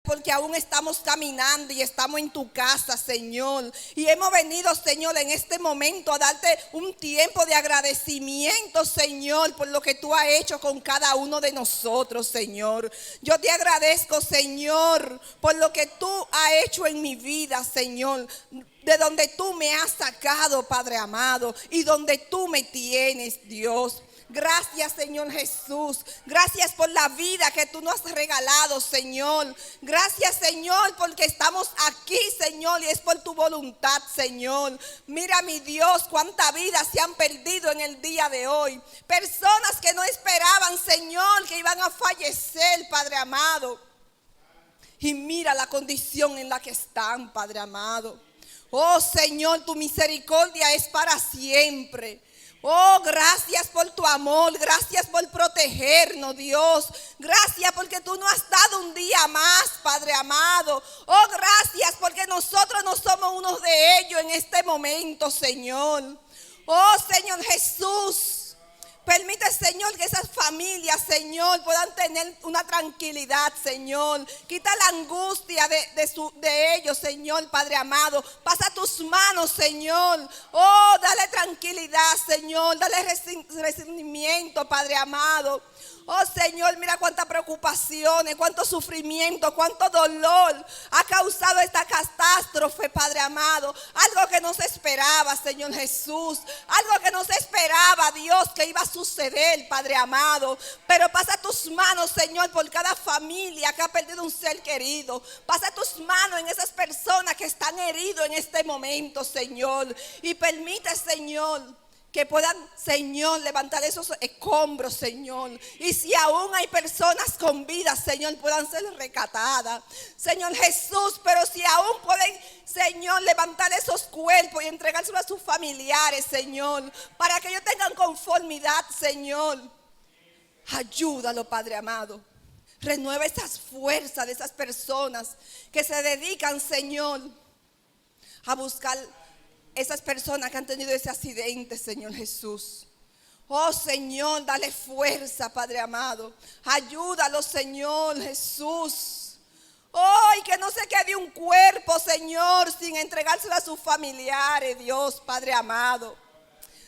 porque aún estamos caminando y estamos en tu casa, Señor. Y hemos venido, Señor, en este momento a darte un tiempo de agradecimiento, Señor, por lo que tú has hecho con cada uno de nosotros, Señor. Yo te agradezco, Señor, por lo que tú has hecho en mi vida, Señor. De donde tú me has sacado, Padre amado, y donde tú me tienes, Dios. Gracias, Señor Jesús. Gracias por la vida que tú nos has regalado, Señor. Gracias, Señor, porque estamos aquí, Señor, y es por tu voluntad, Señor. Mira, mi Dios, cuántas vidas se han perdido en el día de hoy. Personas que no esperaban, Señor, que iban a fallecer, Padre amado. Y mira la condición en la que están, Padre amado. Oh, Señor, tu misericordia es para siempre. Oh, gracias por tu amor, gracias por protegernos, Dios. Gracias porque tú nos has dado un día más, Padre amado. Oh, gracias porque nosotros no somos unos de ellos en este momento, Señor. Oh, Señor Jesús. Permite, Señor, que esas familias, Señor, puedan tener una tranquilidad, Señor. Quita la angustia de ellos, Señor, Padre amado. Pasa tus manos, Señor. Oh, dale tranquilidad, Señor. Dale recibimiento, Padre amado. Oh, Señor, mira cuántas preocupaciones, cuánto sufrimiento, cuánto dolor ha causado esta catástrofe, Padre amado. Algo que no se esperaba, Señor Jesús. Algo que no se esperaba, Dios, que iba a suceder, Padre amado. Pero pasa tus manos, Señor, por cada familia que ha perdido un ser querido. Pasa tus manos en esas personas que están heridos en este momento, Señor. Y permite, Señor, que puedan, Señor, levantar esos escombros, Señor. Y si aún hay personas con vida, Señor, puedan ser rescatadas, Señor Jesús. Pero si aún pueden, Señor, levantar esos cuerpos y entregárselos a sus familiares, Señor, para que ellos tengan conformidad, Señor. Ayúdalo, Padre amado. Renueva esas fuerzas de esas personas que se dedican, Señor, a buscar esas personas que han tenido ese accidente, Señor Jesús. Oh, Señor, dale fuerza, Padre amado. Ayúdalo, Señor Jesús. Oh, y que no se quede un cuerpo, Señor, sin entregárselo a sus familiares, Dios, Padre amado.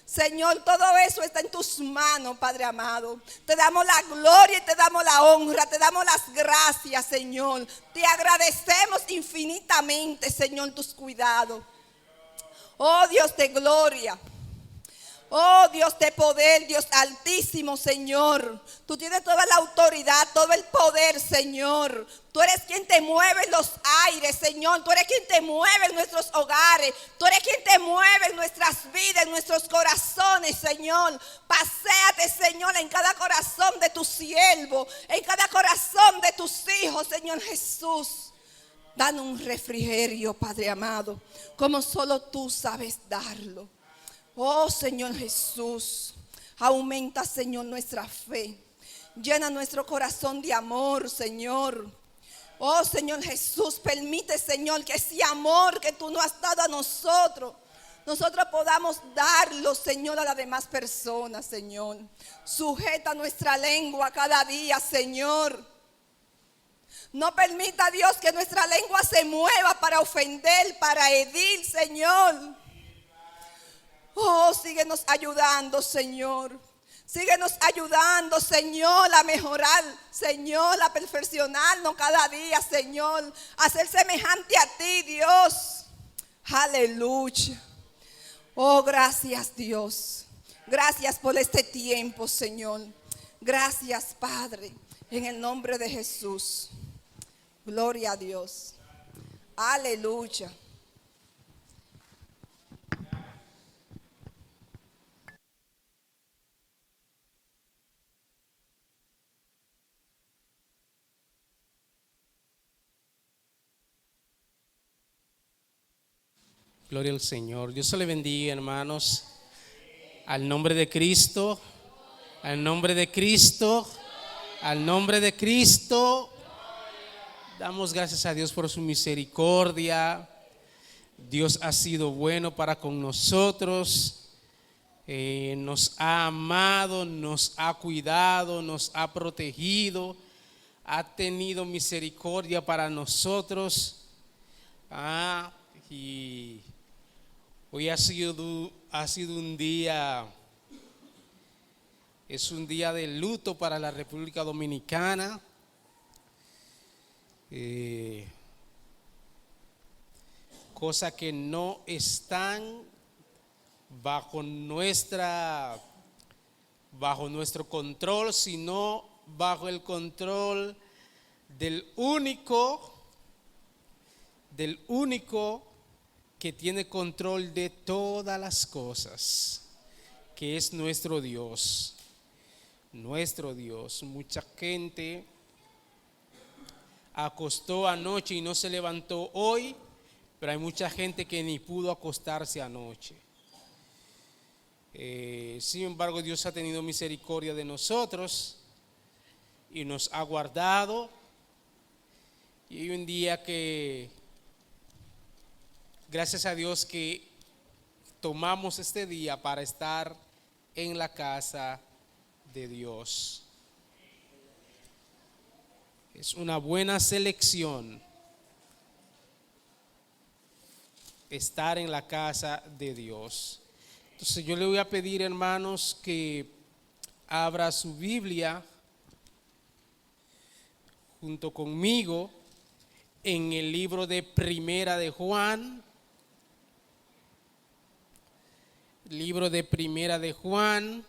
Señor, todo eso está en tus manos, Padre amado. Te damos la gloria y te damos la honra, te damos las gracias, Señor. Te agradecemos infinitamente, Señor, tus cuidados. Oh, Dios de gloria. Oh, Dios de poder, Dios altísimo, Señor. Tú tienes toda la autoridad, todo el poder, Señor. Tú eres quien te mueve en los aires, Señor. Tú eres quien te mueve en nuestros hogares. Tú eres quien te mueve en nuestras vidas, en nuestros corazones, Señor. Paséate, Señor, en cada corazón de tu siervo, en cada corazón de tus hijos, Señor Jesús. Danos un refrigerio, Padre amado, como solo tú sabes darlo. Oh, Señor Jesús, aumenta, Señor, nuestra fe. Llena nuestro corazón de amor, Señor. Oh, Señor Jesús, permite, Señor, que ese amor que tú nos has dado a nosotros podamos darlo, Señor, a las demás personas, Señor. Sujeta nuestra lengua cada día, Señor. No permita, Dios, que nuestra lengua se mueva para ofender, para herir, Señor. Oh, síguenos ayudando, Señor. Síguenos ayudando, Señor, a mejorar, Señor, a perfeccionarnos cada día, Señor. A ser semejante a ti, Dios. Aleluya. Oh, gracias, Dios. Gracias por este tiempo, Señor. Gracias, Padre, en el nombre de Jesús. Gloria a Dios. Aleluya. Gloria al Señor. Dios se le bendiga, hermanos. Al nombre de Cristo. Al nombre de Cristo. Al nombre de Cristo. Damos gracias a Dios por su misericordia. Dios ha sido bueno para con nosotros. Nos ha amado, nos ha cuidado, nos ha protegido. ha tenido misericordia para nosotros. Y hoy ha sido un día, es un día de luto para la República Dominicana. Cosas que no están bajo nuestro control, sino bajo el control del único que tiene control de todas las cosas, que es nuestro Dios. Nuestro Dios. Mucha gente acostó anoche y no se levantó hoy, pero hay mucha gente que ni pudo acostarse anoche. Sin embargo, Dios ha tenido misericordia de nosotros y nos ha guardado. Y hay un día que, gracias a Dios, que tomamos este día para estar en la casa de Dios. Es una buena selección estar en la casa de Dios. Entonces yo le voy a pedir, hermanos, que abra su Biblia junto conmigo en el libro de Primera de Juan. Libro de Primera de Juan,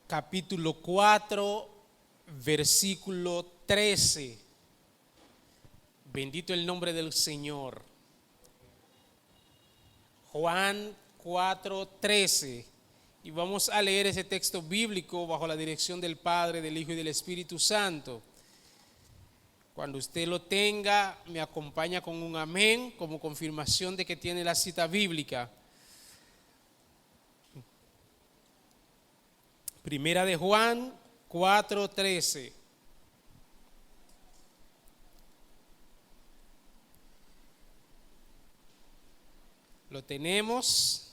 capítulo 4, versículo 13. Bendito el nombre del Señor. Juan 4:13. Y vamos a leer ese texto bíblico bajo la dirección del Padre, del Hijo y del Espíritu Santo. Cuando usted lo tenga, me acompaña con un amén como confirmación de que tiene la cita bíblica. Primera de Juan 4:13. Lo tenemos.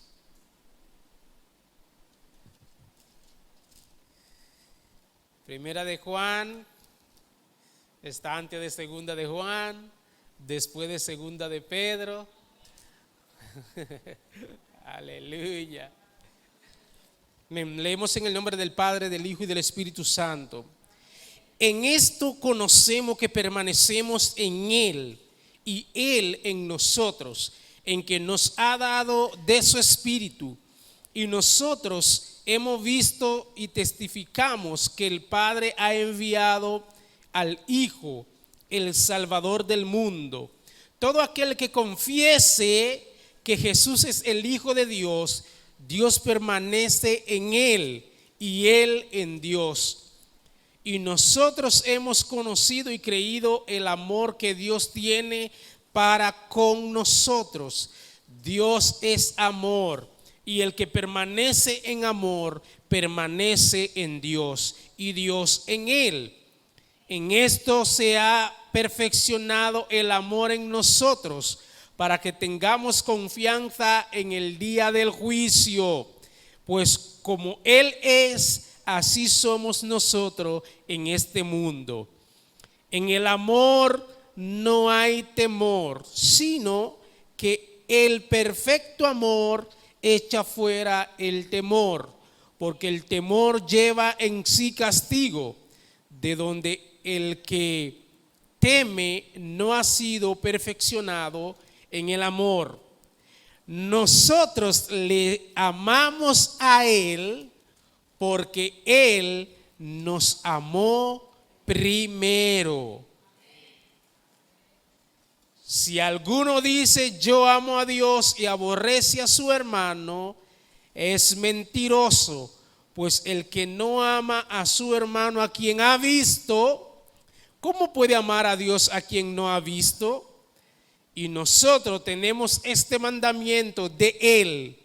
Primera de Juan está antes de Segunda de Juan, después de Segunda de Pedro. Aleluya. Leemos en el nombre del Padre, del Hijo y del Espíritu Santo. En esto conocemos que permanecemos en Él y Él en nosotros, en que nos ha dado de su Espíritu. Y nosotros hemos visto y testificamos que el Padre ha enviado al Hijo, el Salvador del mundo. Todo aquel que confiese que Jesús es el Hijo de Dios, Dios permanece en Él y Él en Dios. Y nosotros hemos conocido y creído el amor que Dios tiene para con nosotros. Dios es amor, y el que permanece en amor permanece en Dios y Dios en él. En esto se ha perfeccionado el amor en nosotros, para que tengamos confianza en el día del juicio. Pues como Él es, así somos nosotros en este mundo. En el amor no hay temor, sino que el perfecto amor echa fuera el temor, porque el temor lleva en sí castigo, de donde el que teme no ha sido perfeccionado en el amor. Nosotros le amamos a Él porque Él nos amó primero. Si alguno dice yo amo a Dios y aborrece a su hermano, es mentiroso, pues el que no ama a su hermano a quien ha visto, ¿cómo puede amar a Dios a quien no ha visto? Y nosotros tenemos este mandamiento de Él: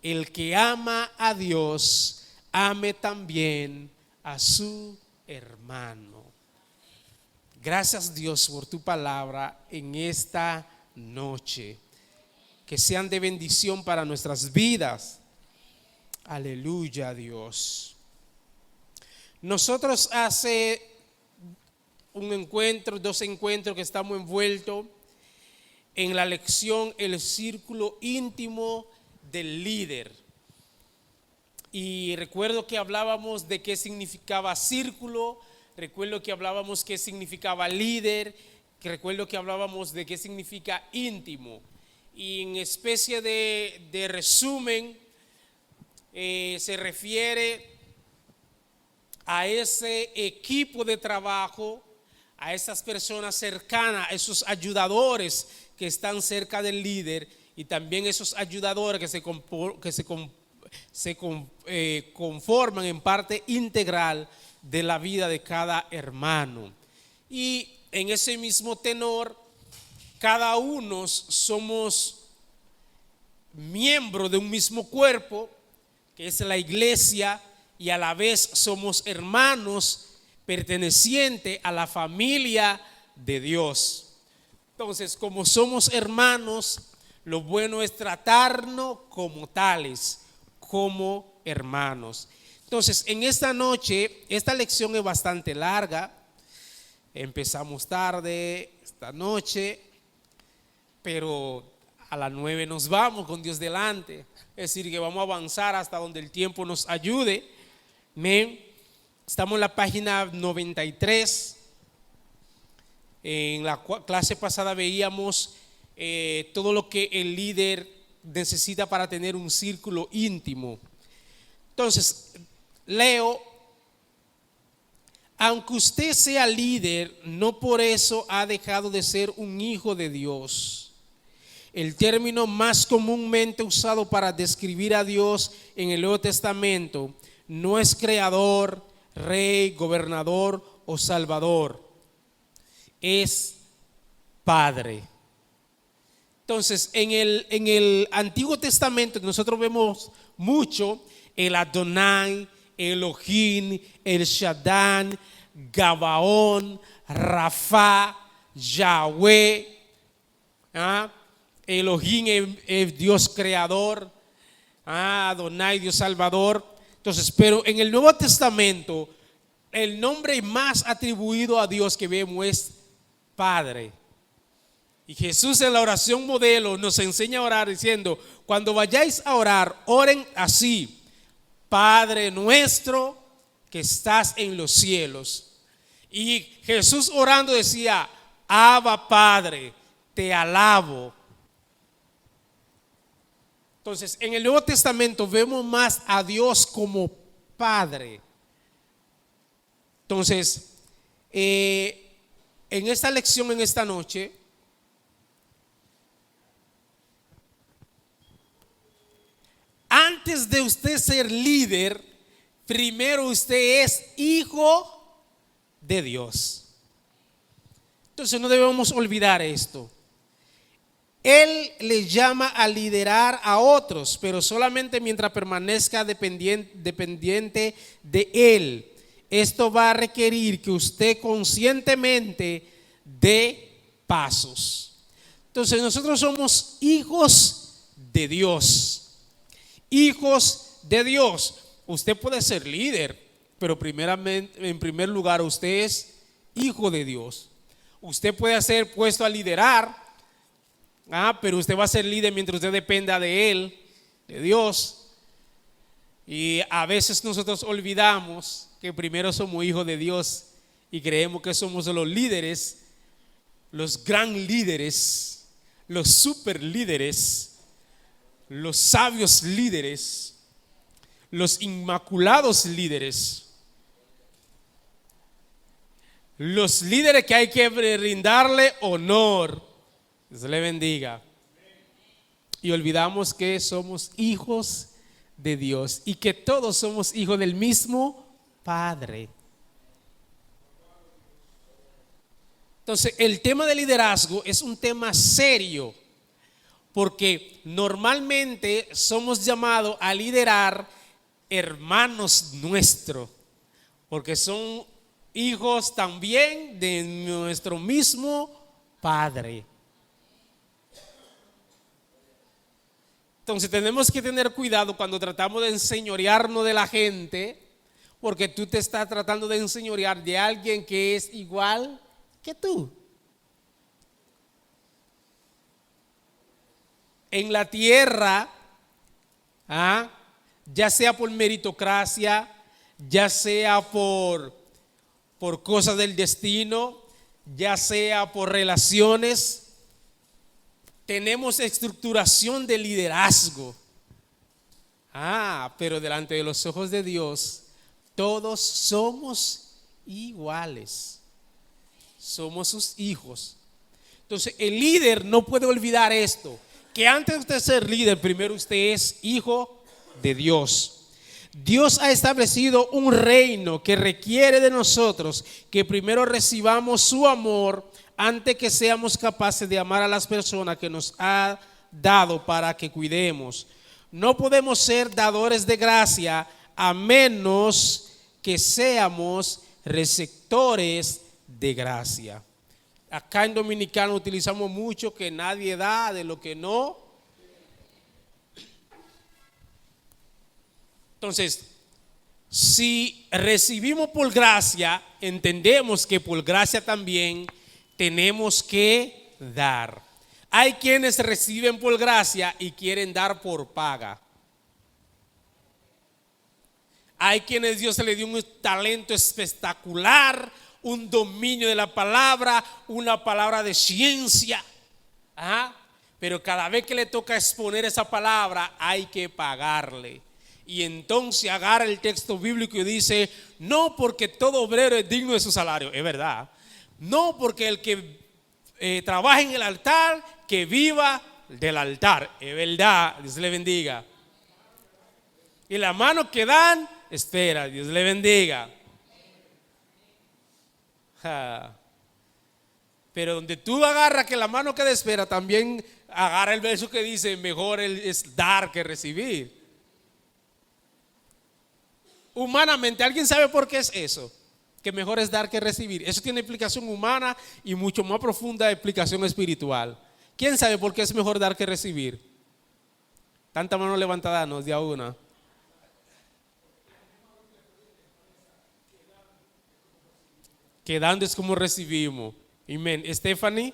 el que ama a Dios, ame también a su hermano. Gracias, Dios, por tu palabra en esta noche. Que sean de bendición para nuestras vidas. Aleluya, Dios. Nosotros hace un encuentro, 2 encuentros que estamos envueltos en la lección El círculo íntimo del líder. Y recuerdo que hablábamos de qué significaba círculo, recuerdo que hablábamos qué significaba líder, que recuerdo que hablábamos de qué significa íntimo. Y en especie de resumen, se refiere a ese equipo de trabajo, a esas personas cercanas, a esos ayudadores que están cerca del líder, y también esos ayudadores que se conforman en parte integral de la vida de cada hermano. Y en ese mismo tenor, cada uno somos miembros de un mismo cuerpo, que es la iglesia, y a la vez somos hermanos pertenecientes a la familia de Dios. Entonces, como somos hermanos, lo bueno es tratarnos como tales, como hermanos. Entonces, en esta noche, esta lección es bastante larga. Empezamos tarde esta noche, pero a las 9 nos vamos con Dios delante. Es decir, que vamos a avanzar hasta donde el tiempo nos ayude. Amén. Estamos en la página 93. En la clase pasada veíamos todo lo que el líder necesita para tener un círculo íntimo. Entonces, leo: aunque usted sea líder, no por eso ha dejado de ser un hijo de Dios. El término más comúnmente usado para describir a Dios en el Nuevo Testamento no es creador, rey, gobernador o salvador, es Padre. Entonces, en el Antiguo Testamento nosotros vemos mucho el Adonai, Elohim, el Shaddai, Gabaón, Rafa, Yahweh. Elohim es Dios creador, Adonai Dios salvador. Entonces, pero en el Nuevo Testamento el nombre más atribuido a Dios que vemos es Padre. Y Jesús en la oración modelo nos enseña a orar diciendo: cuando vayáis a orar, oren así: Padre nuestro que estás en los cielos. Y Jesús orando decía: Abba Padre, te alabo. Entonces, en el Nuevo Testamento vemos más a Dios como Padre. Entonces, en esta lección, en esta noche, antes de usted ser líder, primero usted es hijo de Dios. Entonces no debemos olvidar esto. Él le llama a liderar a otros, pero solamente mientras permanezca dependiente de Él. Esto va a requerir que usted conscientemente dé pasos. Entonces nosotros somos hijos de Dios. Hijos de Dios. Usted puede ser líder, pero primeramente, en primer lugar, usted es hijo de Dios. Usted puede ser puesto a liderar, pero usted va a ser líder mientras usted dependa de Él, de Dios. Y a veces nosotros olvidamos que primero somos hijos de Dios y creemos que somos los líderes, los gran líderes, los super líderes, los sabios líderes, los inmaculados líderes, los líderes que hay que brindarle honor. Dios le bendiga. Y olvidamos que somos hijos de Dios y que todos somos hijos del mismo Padre. Entonces, el tema de liderazgo es un tema serio, porque normalmente somos llamados a liderar hermanos nuestros, porque son hijos también de nuestro mismo Padre. Entonces tenemos que tener cuidado cuando tratamos de enseñorearnos de la gente, porque tú te estás tratando de enseñorear de alguien que es igual que tú. En la tierra, ya sea por meritocracia, ya sea por cosas del destino, ya sea por relaciones, tenemos estructuración de liderazgo. Pero delante de los ojos de Dios, todos somos iguales. Somos sus hijos. Entonces, el líder no puede olvidar esto, que antes de usted ser líder, primero usted es hijo de Dios. Dios ha establecido un reino que requiere de nosotros que primero recibamos su amor antes que seamos capaces de amar a las personas que nos ha dado para que cuidemos. No podemos ser dadores de gracia a menos que seamos receptores de gracia. Acá en Dominicano utilizamos mucho que nadie da de lo que no. Entonces, si recibimos por gracia, entendemos que por gracia también tenemos que dar. Hay quienes reciben por gracia y quieren dar por paga. Hay quienes Dios le dio un talento espectacular, un dominio de la palabra, una palabra de ciencia. Pero cada vez que le toca exponer esa palabra hay que pagarle. Y entonces agarra el texto bíblico y dice, no porque todo obrero es digno de su salario. Es verdad. No porque el que trabaja en el altar, que viva del altar. Es verdad. Dios le bendiga. Y la mano que dan, espera. Dios le bendiga. Pero donde tú agarras que la mano que espera, también agarra el verso que dice, mejor es dar que recibir. Humanamente, ¿alguien sabe por qué es eso? Que mejor es dar que recibir. Eso tiene explicación humana y mucho más profunda explicación espiritual. ¿Quién sabe por qué es mejor dar que recibir? Tanta mano levantada nos dio una. Que dando es como recibimos. Amén. Stephanie,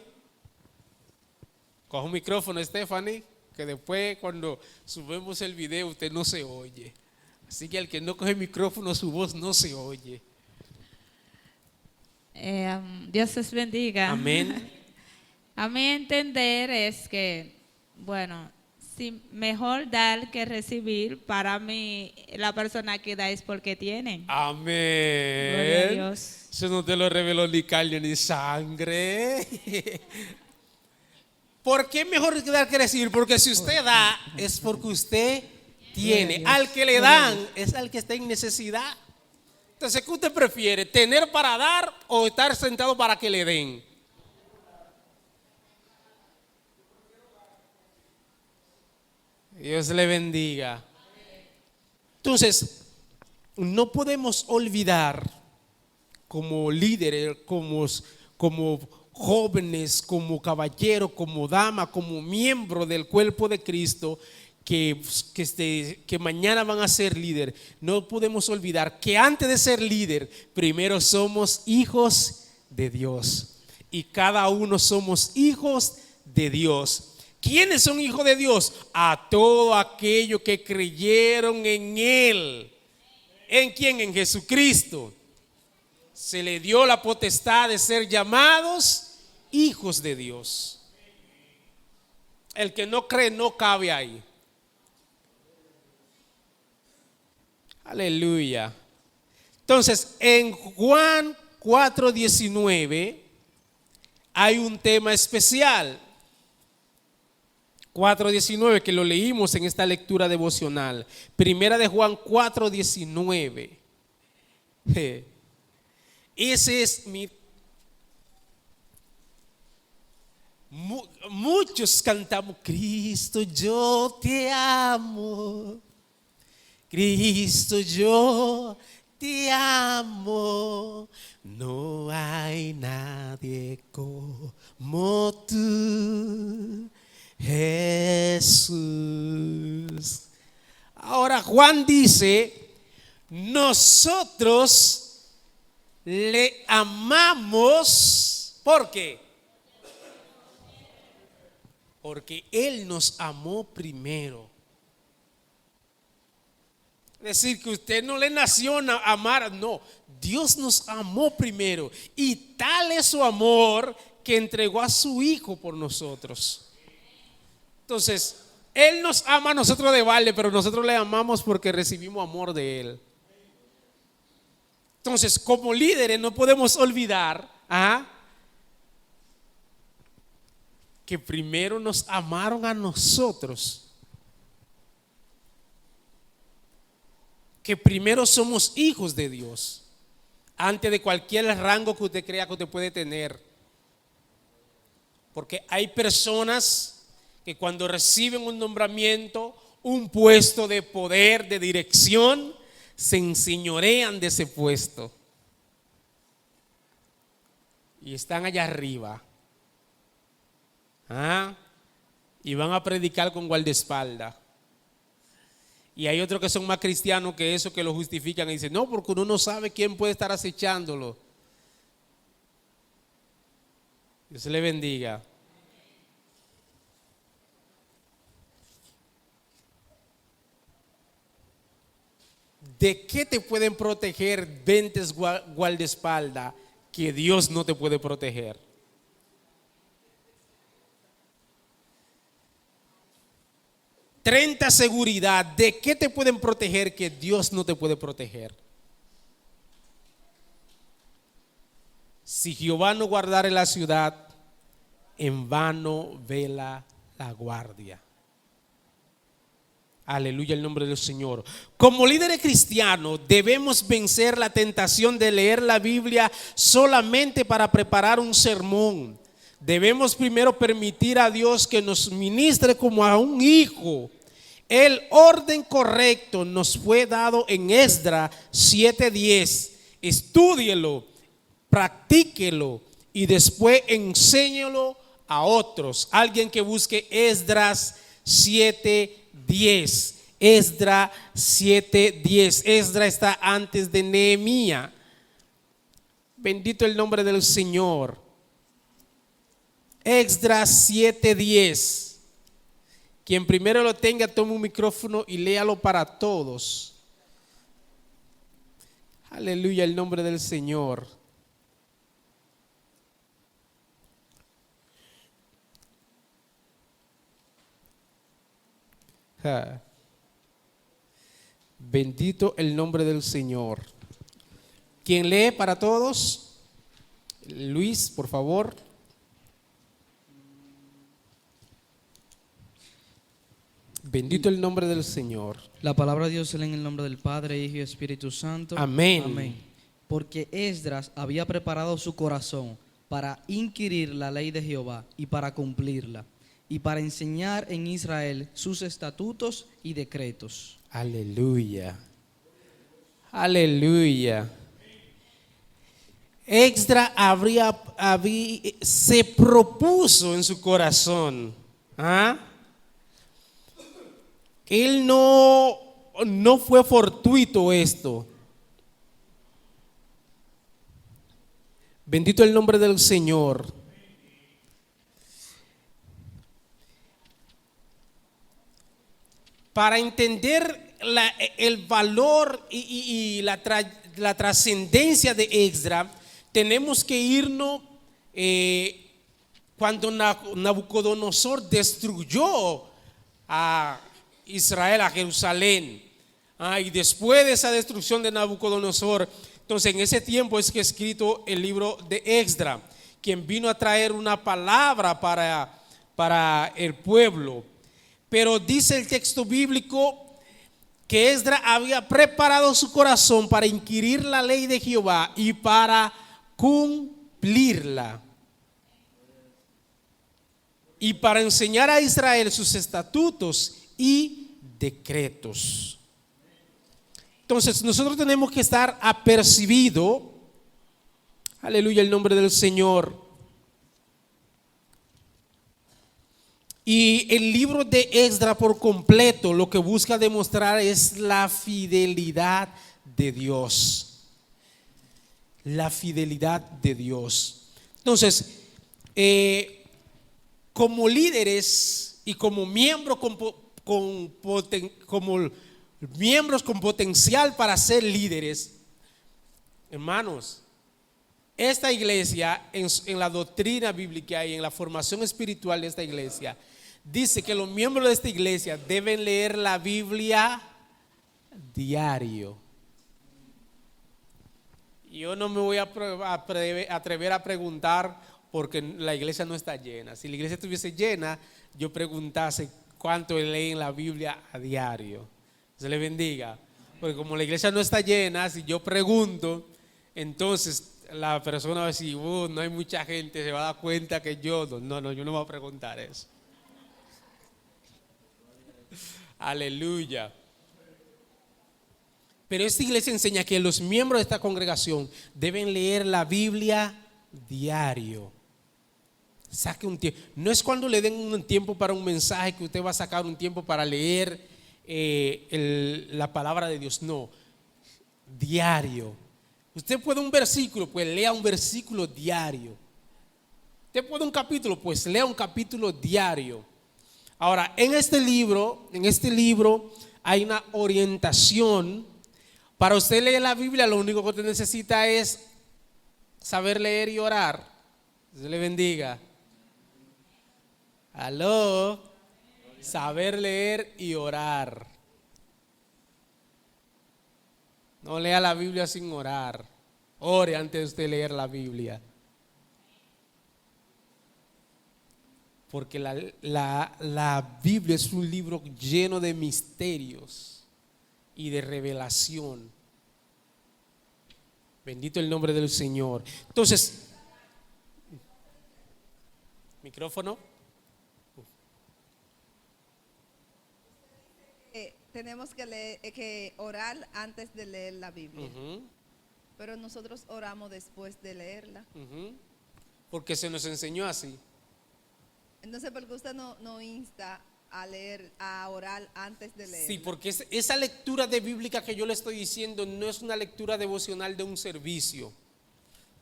coge un micrófono, Stephanie, que después cuando subimos el video usted no se oye. Así que al que no coge micrófono, su voz no se oye. Dios les bendiga. Amén. A mi entender es que, bueno, si mejor dar que recibir, para mí la persona que da es porque tiene. Amén. Gloria a Dios. Eso no te lo reveló ni carne ni sangre. ¿Por qué mejor dar que recibir? Porque si usted da, es porque usted tiene. Al que le dan es al que está en necesidad. Entonces, ¿qué usted prefiere? ¿Tener para dar o estar sentado para que le den? Dios le bendiga. Entonces, no podemos olvidar como líderes, como jóvenes, como caballeros, como damas, como miembros del cuerpo de Cristo, que mañana van a ser líder. No podemos olvidar que antes de ser líder, primero somos hijos de Dios. Y cada uno somos hijos de Dios. ¿Quiénes son hijos de Dios? A todos aquellos que creyeron en Él. ¿En quién? En Jesucristo. Se le dio la potestad de ser llamados hijos de Dios. El que no cree no cabe ahí. Aleluya. Entonces, en Juan 4:19 hay un tema especial. 4:19 que lo leímos en esta lectura devocional. Primera de Juan 4:19. Ese es muchos cantamos, Cristo yo te amo. Cristo, yo te amo, no hay nadie como tú, Jesús. Ahora Juan dice, nosotros le amamos. ¿Por qué? Porque Él nos amó primero. Es decir, que usted no le nació a amar, no. Dios nos amó primero. Y tal es su amor que entregó a su Hijo por nosotros. Entonces, Él nos ama a nosotros de balde, pero nosotros le amamos porque recibimos amor de Él. Entonces, como líderes no podemos olvidar que primero nos amaron a nosotros, que primero somos hijos de Dios, antes de cualquier rango que usted crea que usted puede tener. Porque hay personas que cuando reciben un nombramiento, un puesto de poder, de dirección, se enseñorean de ese puesto y están allá arriba. Y van a predicar con guardaespaldas. Y hay otros que son más cristianos que eso, que lo justifican y dicen, no, porque uno no sabe quién puede estar acechándolo. Dios le bendiga. ¿De qué te pueden proteger 20 guardaespaldas que Dios no te puede proteger? ¿30 seguridad? ¿De qué te pueden proteger que Dios no te puede proteger? Si Jehová no guardare la ciudad, en vano vela la guardia. Aleluya, el nombre del Señor. Como líderes cristianos debemos vencer la tentación de leer la Biblia solamente para preparar un sermón. Debemos primero permitir a Dios que nos ministre como a un hijo. El orden correcto nos fue dado en Esdras 7:10. Estúdielo, practíquelo y después enséñelo a otros. Alguien que busque Esdras 7:10. Esdras 7:10. Esdras está antes de Nehemías. Bendito el nombre del Señor. Esdras 7:10. Quien primero lo tenga, tome un micrófono y léalo para todos. Aleluya, el nombre del Señor. Bendito el nombre del Señor. ¿Quién lee para todos? Luis, por favor. Bendito el nombre del Señor. La palabra de Dios se lee en el nombre del Padre, Hijo y Espíritu Santo. Amén. Amén. Porque Esdras había preparado su corazón para inquirir la ley de Jehová y para cumplirla, y para enseñar en Israel sus estatutos y decretos. Aleluya. Aleluya. Esdras se propuso en su corazón. Él no fue fortuito esto. Bendito el nombre del Señor. Para entender el valor y la trascendencia de Esdras, tenemos que irnos cuando Nabucodonosor destruyó a Israel, a Jerusalén. Y después de esa destrucción de Nabucodonosor, entonces en ese tiempo es que he escrito el libro de Esdras, quien vino a traer una palabra para el pueblo. Pero dice el texto bíblico que Esdras había preparado su corazón para inquirir la ley de Jehová y para cumplirla, y para enseñar a Israel sus estatutos y decretos. Entonces nosotros tenemos que estar apercibidos, aleluya, el nombre del Señor. Y el libro de Esdras por completo lo que busca demostrar es la fidelidad de Dios. La fidelidad de Dios. Entonces, como líderes y como miembros miembros con potencial para ser líderes, hermanos, esta iglesia en la doctrina bíblica y en la formación espiritual de esta iglesia dice que los miembros de esta iglesia deben leer la Biblia diario. Yo no me voy a atrever a preguntar porque la iglesia no está llena. Si la iglesia estuviese llena, yo preguntase cuánto leen la Biblia a diario. Se le bendiga. Porque como la iglesia no está llena, si yo pregunto, entonces la persona va a decir, no hay mucha gente, se va a dar cuenta que yo no, yo no voy a preguntar eso. Aleluya. Pero esta iglesia enseña que los miembros de esta congregación deben leer la Biblia diario. Saque un tiempo. No es cuando le den un tiempo para un mensaje que usted va a sacar un tiempo para leer la palabra de Dios. No, diario. Usted puede un versículo, pues lea un versículo diario. Usted puede un capítulo, pues lea un capítulo diario. Ahora, en este libro hay una orientación. Para usted leer la Biblia, lo único que usted necesita es saber leer y orar. Dios le bendiga. Aló. Saber leer y orar. No lea la Biblia sin orar. Ore antes de usted leer la Biblia. Porque la Biblia es un libro lleno de misterios y de revelación. Bendito el nombre del Señor. Entonces, micrófono. Tenemos que orar antes de leer la Biblia. Pero nosotros oramos después de leerla. Porque se nos enseñó así. Entonces, ¿por qué usted no insta a leer, a orar antes de leer? Sí, porque esa lectura de bíblica que yo le estoy diciendo no es una lectura devocional de un servicio.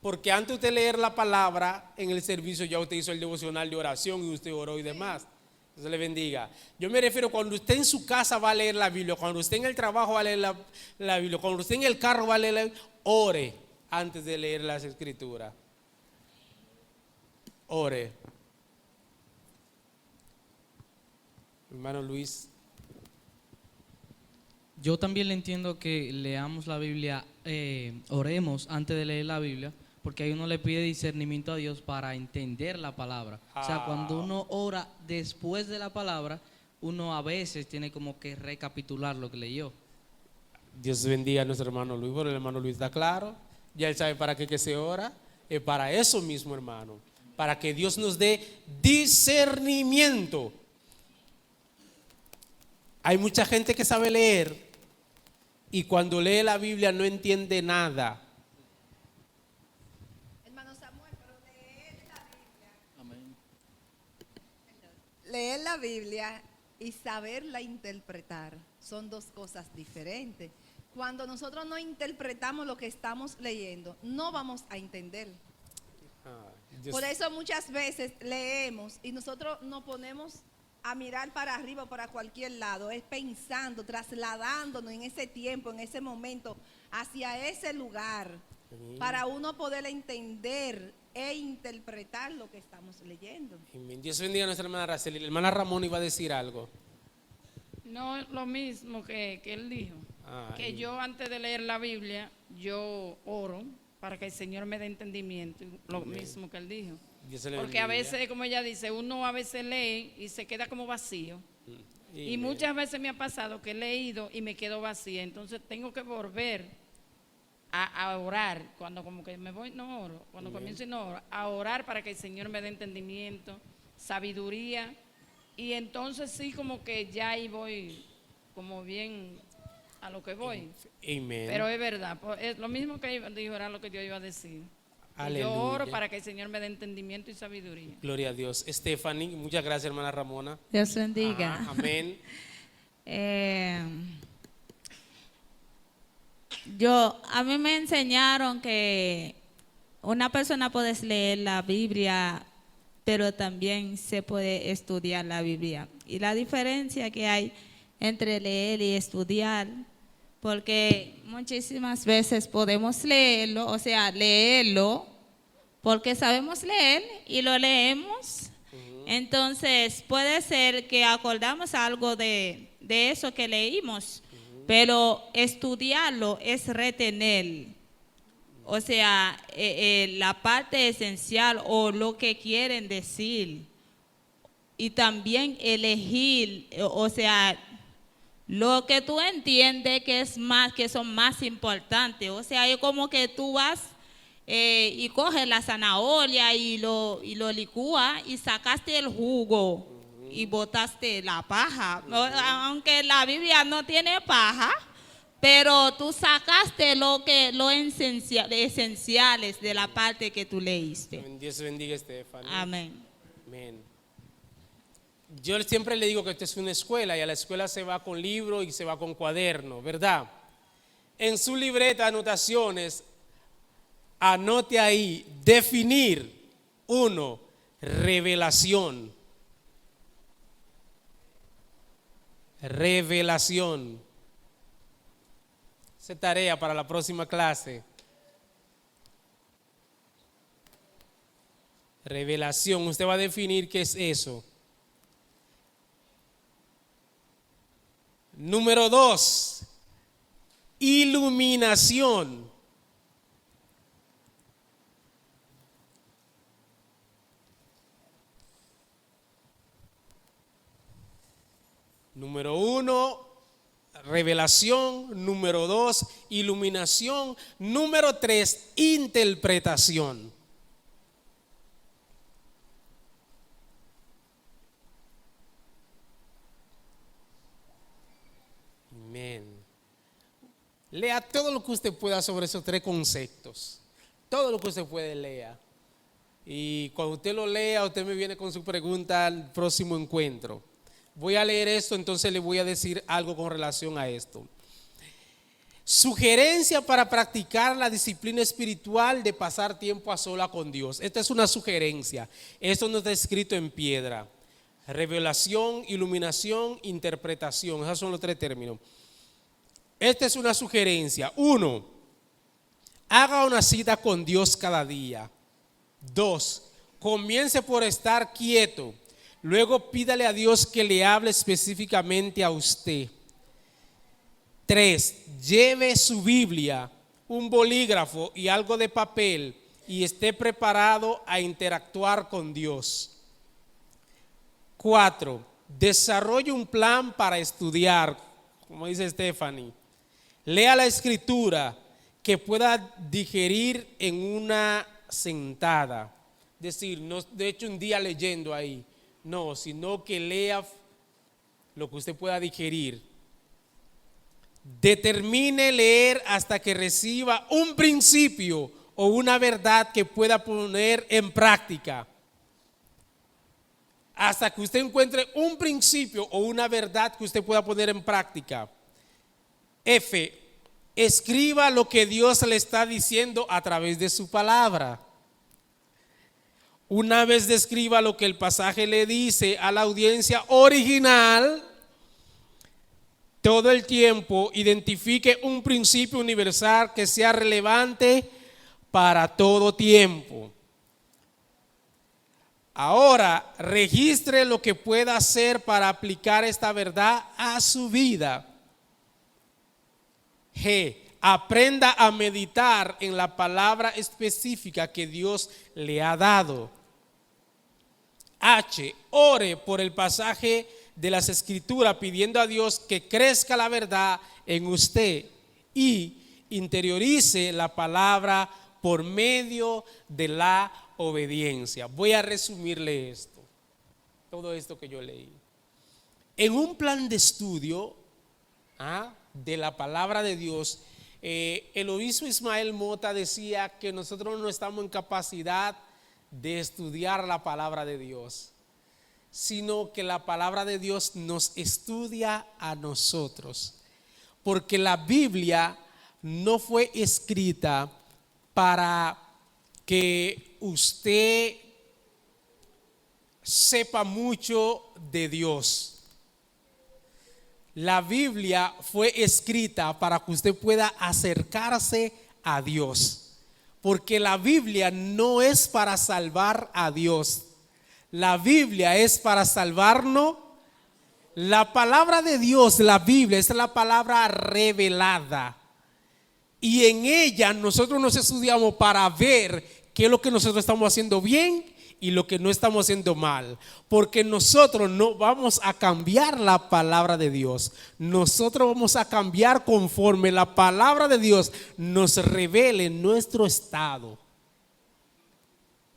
Porque antes de usted leer la palabra en el servicio, ya usted hizo el devocional de oración y usted oró y demás. Dios le bendiga. Yo me refiero cuando usted en su casa va a leer la Biblia, cuando usted en el trabajo va a leer la Biblia, cuando usted en el carro va a leer la Biblia, ore antes de leer las escrituras. Ore. Hermano Luis. Yo también le entiendo que leamos la Biblia, oremos antes de leer la Biblia, porque ahí uno le pide discernimiento a Dios para entender la palabra. O sea, cuando uno ora después de la palabra, uno a veces tiene como que recapitular lo que leyó. Dios bendiga a nuestro hermano Luis, pero el hermano Luis está claro, ya él sabe para qué que se ora, es para eso mismo, hermano, para que Dios nos dé discernimiento. Hay mucha gente que sabe leer y cuando lee la Biblia no entiende nada. Hermano Samuel, pero leer la Biblia. Amén. Leer la Biblia y saberla interpretar son dos cosas diferentes. Cuando nosotros no interpretamos lo que estamos leyendo, no vamos a entender. Por eso muchas veces leemos y nosotros nos ponemos a mirar para arriba o para cualquier lado, es pensando, trasladándonos en ese tiempo, en ese momento, hacia ese lugar, para uno poder entender e interpretar lo que estamos leyendo. Dios bendiga a nuestra hermana Araceli. La hermana Ramón iba a decir algo. No, lo mismo que él dijo, que yo antes de leer la Biblia, yo oro para que el Señor me dé entendimiento, lo mismo que él dijo. Porque a veces, como ella dice, uno a veces lee y se queda como vacío. Y muchas veces me ha pasado que he leído y me quedo vacía. Entonces tengo que volver a orar. Cuando como que me voy, no oro. Cuando comienzo y no oro, a orar para que el Señor me dé entendimiento, sabiduría. Y entonces sí, como que ya ahí voy como bien a lo que voy. Amen. Pero es verdad, es lo mismo que dijo, era lo que yo iba a decir. Aleluya. Yo oro para que el Señor me dé entendimiento y sabiduría. Gloria a Dios. Stephanie, muchas gracias, hermana Ramona. Dios bendiga. Amén. A mí me enseñaron que una persona puede leer la Biblia, pero también se puede estudiar la Biblia. Y la diferencia que hay entre leer y estudiar, porque muchísimas veces podemos leerlo, o sea, leerlo, porque sabemos leer y lo leemos. Entonces puede ser que acordamos algo de eso que leímos, pero estudiarlo es retener, o sea, la parte esencial o lo que quieren decir, y también elegir, o sea, lo que tú entiendes que son más importantes. O sea, es como que tú vas y coges la zanahoria y lo licúas y sacaste el jugo y botaste la paja. Aunque la Biblia no tiene paja, pero tú sacaste lo esenciales de la parte que tú leíste. Dios bendiga, Estefany. Amén. Amén. Yo siempre le digo que esta es una escuela y a la escuela se va con libro y se va con cuaderno, ¿verdad? En su libreta de anotaciones, anote ahí, definir. 1, revelación. Revelación. Esa es tarea para la próxima clase. Revelación. Usted va a definir qué es eso. Número 2, iluminación. Número 1, revelación. Número 2, iluminación. Número 3, interpretación. Amén. Lea todo lo que usted pueda sobre esos 3 conceptos. Todo lo que usted puede, lea. Y cuando usted lo lea, usted me viene con su pregunta al próximo encuentro. Voy a leer esto, entonces le voy a decir algo con relación a esto. Sugerencia para practicar la disciplina espiritual de pasar tiempo a sola con Dios. Esta es una sugerencia. Esto no está escrito en piedra. Revelación, iluminación, interpretación. Esos son los 3 términos. Esta es una sugerencia. 1, haga una cita con Dios cada día. 2, comience por estar quieto. Luego pídale a Dios que le hable específicamente a usted. 3, lleve su Biblia, un bolígrafo y algo de papel y esté preparado a interactuar con Dios. 4, desarrolle un plan para estudiar, como dice Estefany. Lea la escritura que pueda digerir en una sentada. Es decir, no de hecho un día leyendo ahí, no, sino que lea lo que usted pueda digerir. Determine leer hasta que reciba un principio o una verdad que pueda poner en práctica. Hasta que usted encuentre un principio o una verdad que usted pueda poner en práctica. F, escriba lo que Dios le está diciendo a través de su palabra. Una vez describa lo que el pasaje le dice a la audiencia original, todo el tiempo identifique un principio universal que sea relevante para todo tiempo. Ahora, registre lo que pueda hacer para aplicar esta verdad a su vida. G, aprenda a meditar en la palabra específica que Dios le ha dado. H, ore por el pasaje de las Escrituras pidiendo a Dios que crezca la verdad en usted y interiorice la palabra por medio de la obediencia. Voy a resumirle esto, todo esto que yo leí. En un plan de estudio de la palabra de Dios, el obispo Ismael Mota decía que nosotros no estamos en capacidad de estudiar la palabra de Dios, sino que la palabra de Dios nos estudia a nosotros, porque la Biblia no fue escrita para que usted sepa mucho de Dios. La Biblia fue escrita para que usted pueda acercarse a Dios, porque la Biblia no es para salvar a Dios. La Biblia es para salvarnos. La palabra de Dios, la Biblia, es la palabra revelada. Y en ella nosotros nos estudiamos para ver qué es lo que nosotros estamos haciendo bien y lo que no estamos haciendo mal. Porque nosotros no vamos a cambiar la palabra de Dios. Nosotros vamos a cambiar conforme la palabra de Dios nos revele nuestro estado.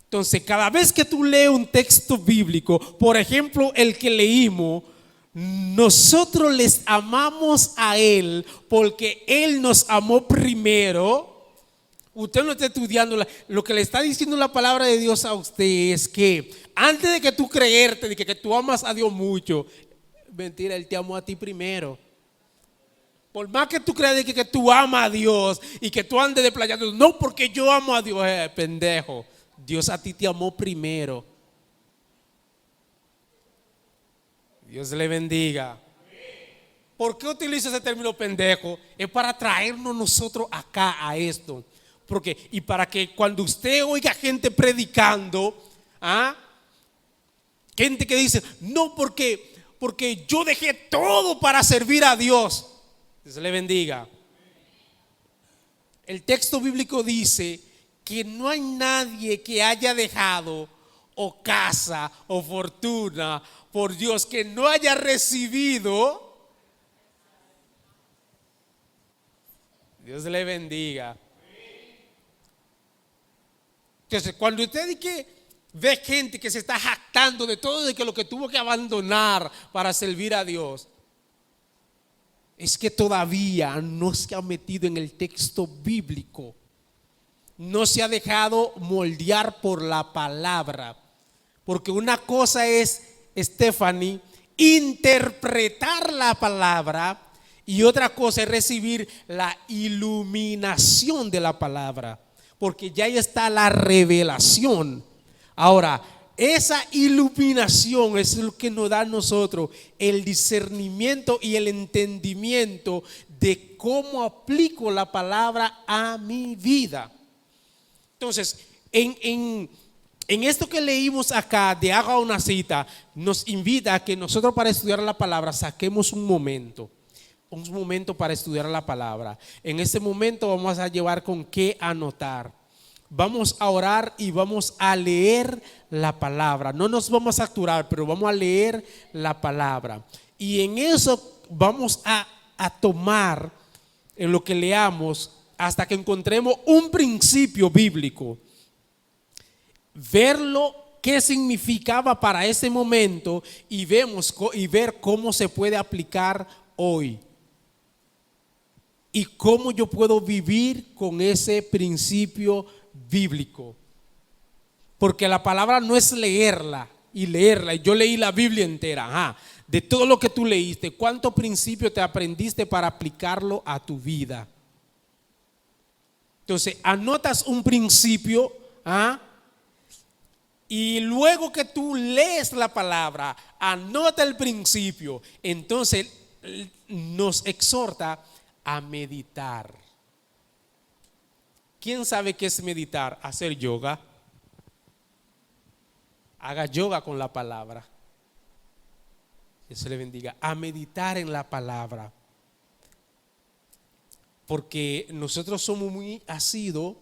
Entonces, cada vez que tú lees un texto bíblico, por ejemplo, el que leímos, nosotros les amamos a Él porque Él nos amó primero. Usted no está estudiando, lo que le está diciendo la palabra de Dios a usted es que antes de que tú creerte, de que tú amas a Dios mucho, mentira, Él te amó a ti primero. Por más que tú creas de que tú amas a Dios y que tú andes de playa, no, porque yo amo a Dios, pendejo. Dios a ti te amó primero. Dios le bendiga. ¿Por qué utilizo ese término pendejo? Es para traernos nosotros acá a esto. Porque, y para que cuando usted oiga gente predicando, gente que dice, no, porque yo dejé todo para servir a Dios. Dios le bendiga. El texto bíblico dice que no hay nadie que haya dejado o casa o fortuna por Dios que no haya recibido. Dios le bendiga. Entonces, cuando usted ve gente que se está jactando de todo, de que lo que tuvo que abandonar para servir a Dios, es que todavía no se ha metido en el texto bíblico. No se ha dejado moldear por la palabra. Porque una cosa es, Stephanie, interpretar la palabra, y otra cosa es recibir la iluminación de la palabra. Porque ya ahí está la revelación. Ahora, esa iluminación es lo que nos da a nosotros el discernimiento y el entendimiento de cómo aplico la palabra a mi vida. Entonces, en esto que leímos acá de Haga una cita, nos invita a que nosotros para estudiar la palabra saquemos un momento para estudiar la palabra. En este momento vamos a llevar con qué anotar. Vamos a orar y vamos a leer la palabra. No nos vamos a actuar, pero vamos a leer la palabra. Y en eso vamos a tomar en lo que leamos hasta que encontremos un principio bíblico. Verlo qué significaba para ese momento y ver cómo se puede aplicar hoy. Y cómo yo puedo vivir con ese principio bíblico. Porque la palabra no es leerla. Yo leí la Biblia entera. De todo lo que tú leíste, ¿cuántos principios te aprendiste para aplicarlo a tu vida? Entonces, anotas un principio, y luego que tú lees la palabra, anota el principio. Entonces, nos exhorta a meditar. ¿Quién sabe qué es meditar? Hacer yoga. Haga yoga con la palabra. Dios le bendiga. A meditar en la palabra. Porque nosotros somos muy asiduos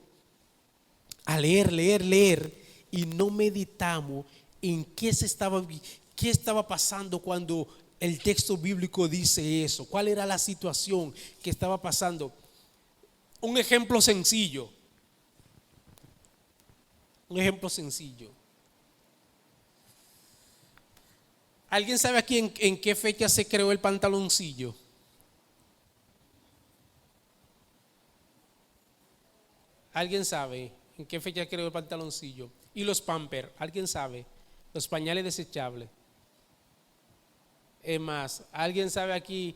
a leer y no meditamos en qué estaba pasando cuando el texto bíblico dice eso. ¿Cuál era la situación que estaba pasando? Un ejemplo sencillo. ¿Alguien sabe aquí en qué fecha se creó el pantaloncillo? ¿Alguien sabe en qué fecha creó el pantaloncillo? Y los Pampers, ¿alguien sabe? Los pañales desechables. Es más, ¿alguien sabe aquí,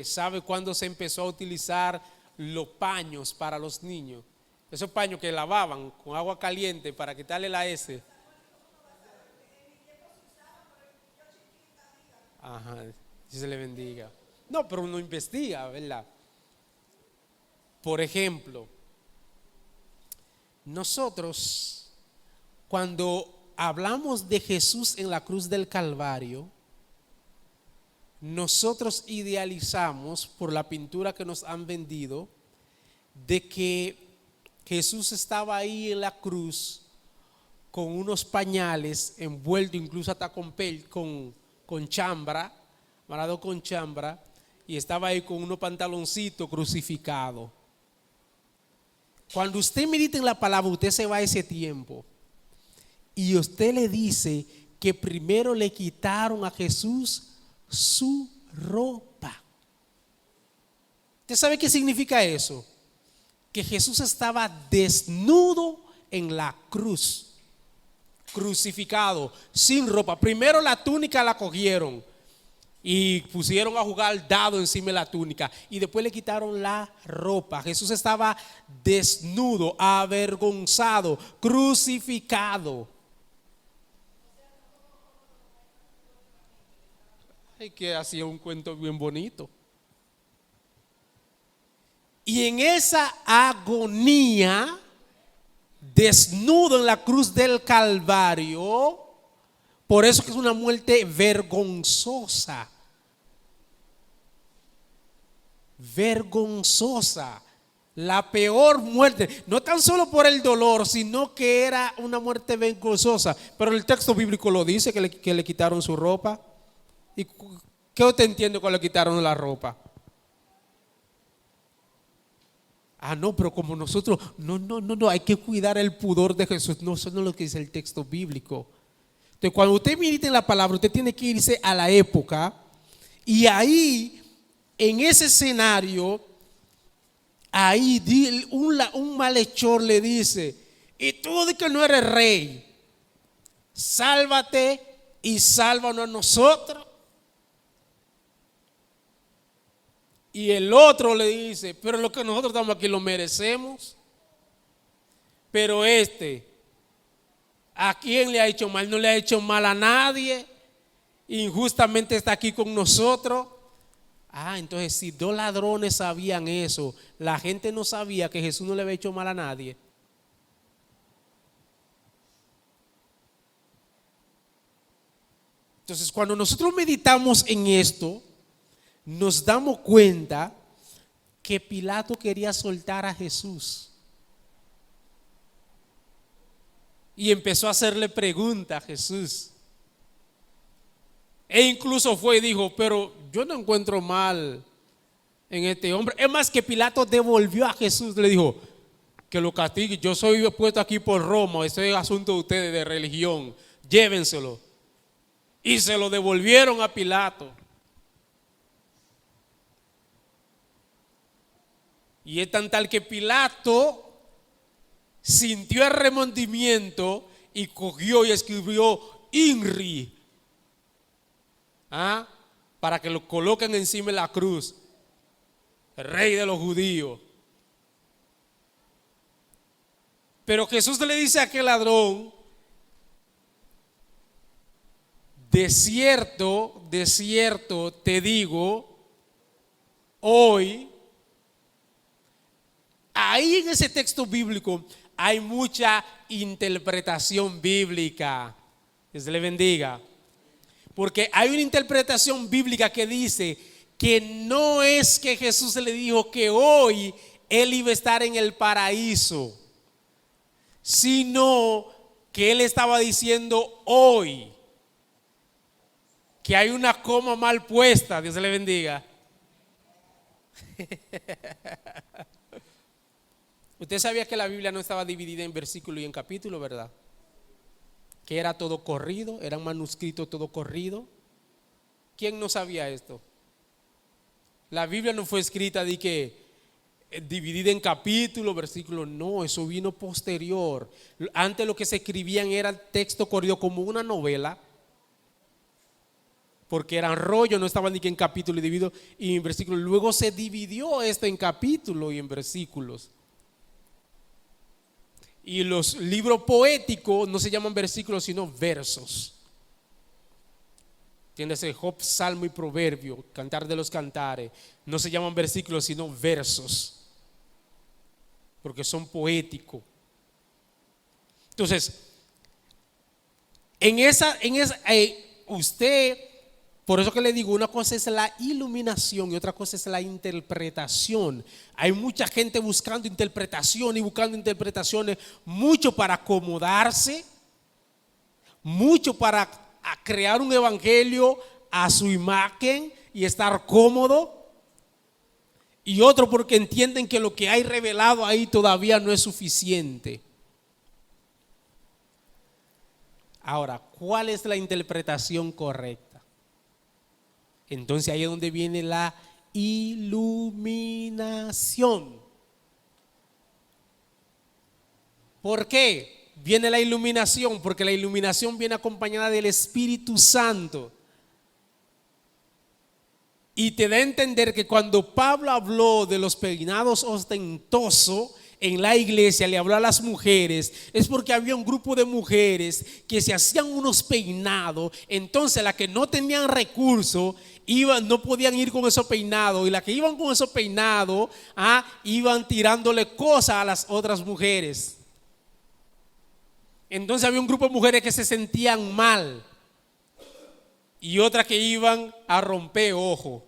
sabe cuándo se empezó a utilizar los paños para los niños. Esos paños que lavaban con agua caliente para quitarle la S. Ajá, Dios se le bendiga. No, pero uno investiga, ¿verdad? Por ejemplo, nosotros cuando hablamos de Jesús en la cruz del Calvario, nosotros idealizamos por la pintura que nos han vendido de que Jesús estaba ahí en la cruz con unos pañales envuelto incluso hasta con chambra, amarrado con chambra, y estaba ahí con unos pantaloncitos crucificado. Cuando usted medita en la palabra, usted se va a ese tiempo y usted le dice que primero le quitaron a Jesús su ropa. ¿Usted sabe qué significa eso? Que Jesús estaba desnudo en la cruz, crucificado, sin ropa. Primero la túnica la cogieron y pusieron a jugar dado encima de la túnica y después le quitaron la ropa. Jesús estaba desnudo, avergonzado, crucificado. Y que hacía un cuento bien bonito. Y en esa agonía, desnudo en la cruz del Calvario, por eso que es una muerte vergonzosa. Vergonzosa. La peor muerte, no tan solo por el dolor, sino que era una muerte vergonzosa. Pero el texto bíblico lo dice, que le quitaron su ropa. ¿Y qué usted entiende cuando le quitaron la ropa? Ah, no, pero como nosotros, no, hay que cuidar el pudor de Jesús. No, eso no es lo que dice el texto bíblico. Entonces, cuando usted medita en la palabra, usted tiene que irse a la época y ahí, en ese escenario, ahí un malhechor le dice: y tú de que no eres rey, sálvate y sálvanos a nosotros. Y el otro le dice: pero lo que nosotros estamos aquí lo merecemos. Pero ¿a quién le ha hecho mal? No le ha hecho mal a nadie. Injustamente está aquí con nosotros. Ah, entonces si dos ladrones sabían eso, la gente no sabía que Jesús no le había hecho mal a nadie. Entonces, cuando nosotros meditamos en esto, nos damos cuenta que Pilato quería soltar a Jesús y empezó a hacerle preguntas a Jesús. E incluso fue y dijo: pero yo no encuentro mal en este hombre. Es más, que Pilato devolvió a Jesús, le dijo: que lo castigue, yo soy puesto aquí por Roma, ese es asunto de ustedes de religión, llévenselo. Y se lo devolvieron a Pilato. Y es tan tal que Pilato sintió el remordimiento y cogió y escribió INRI, para que lo coloquen encima de la cruz, el rey de los judíos. Pero Jesús le dice a aquel ladrón: de cierto te digo, hoy. Ahí en ese texto bíblico hay mucha interpretación bíblica. Dios le bendiga. Porque hay una interpretación bíblica que dice que no es que Jesús le dijo que hoy él iba a estar en el paraíso, sino que él estaba diciendo hoy, que hay una coma mal puesta. Dios le bendiga. Usted sabía que la Biblia no estaba dividida en versículo y en capítulo, ¿verdad? Que era todo corrido, era un manuscrito todo corrido. ¿Quién no sabía esto? La Biblia no fue escrita de que dividida en capítulos, versículos. No, eso vino posterior. Antes lo que se escribían era texto corrido como una novela. porque eran rollos, no estaban ni que en capítulo y en versículos. Luego se dividió esto en capítulos y en versículos. Y los libros poéticos no se llaman versículos, sino versos. Entiéndase, Job, Salmo y Proverbio, Cantar de los Cantares, no se llaman versículos, sino versos, porque son poéticos. Entonces, usted, por eso que le digo, una cosa es la iluminación y otra cosa es la interpretación. Hay mucha gente buscando interpretación y buscando interpretaciones, mucho para acomodarse, mucho para crear un evangelio a su imagen y estar cómodo, y otro porque entienden que lo que hay revelado ahí todavía no es suficiente. Ahora, ¿cuál es la interpretación correcta? Entonces ahí es donde viene la iluminación. ¿Por qué viene la iluminación? Porque la iluminación viene acompañada del Espíritu Santo. Y te da a entender que cuando Pablo habló de los peinados ostentosos en la iglesia, le habló a las mujeres, es porque había un grupo de mujeres que se hacían unos peinados. Entonces las que no tenían recursos no podían ir con esos peinados, y las que iban con esos peinados iban tirándole cosas a las otras mujeres. Entonces había un grupo de mujeres que se sentían mal y otras que iban a romper ojo.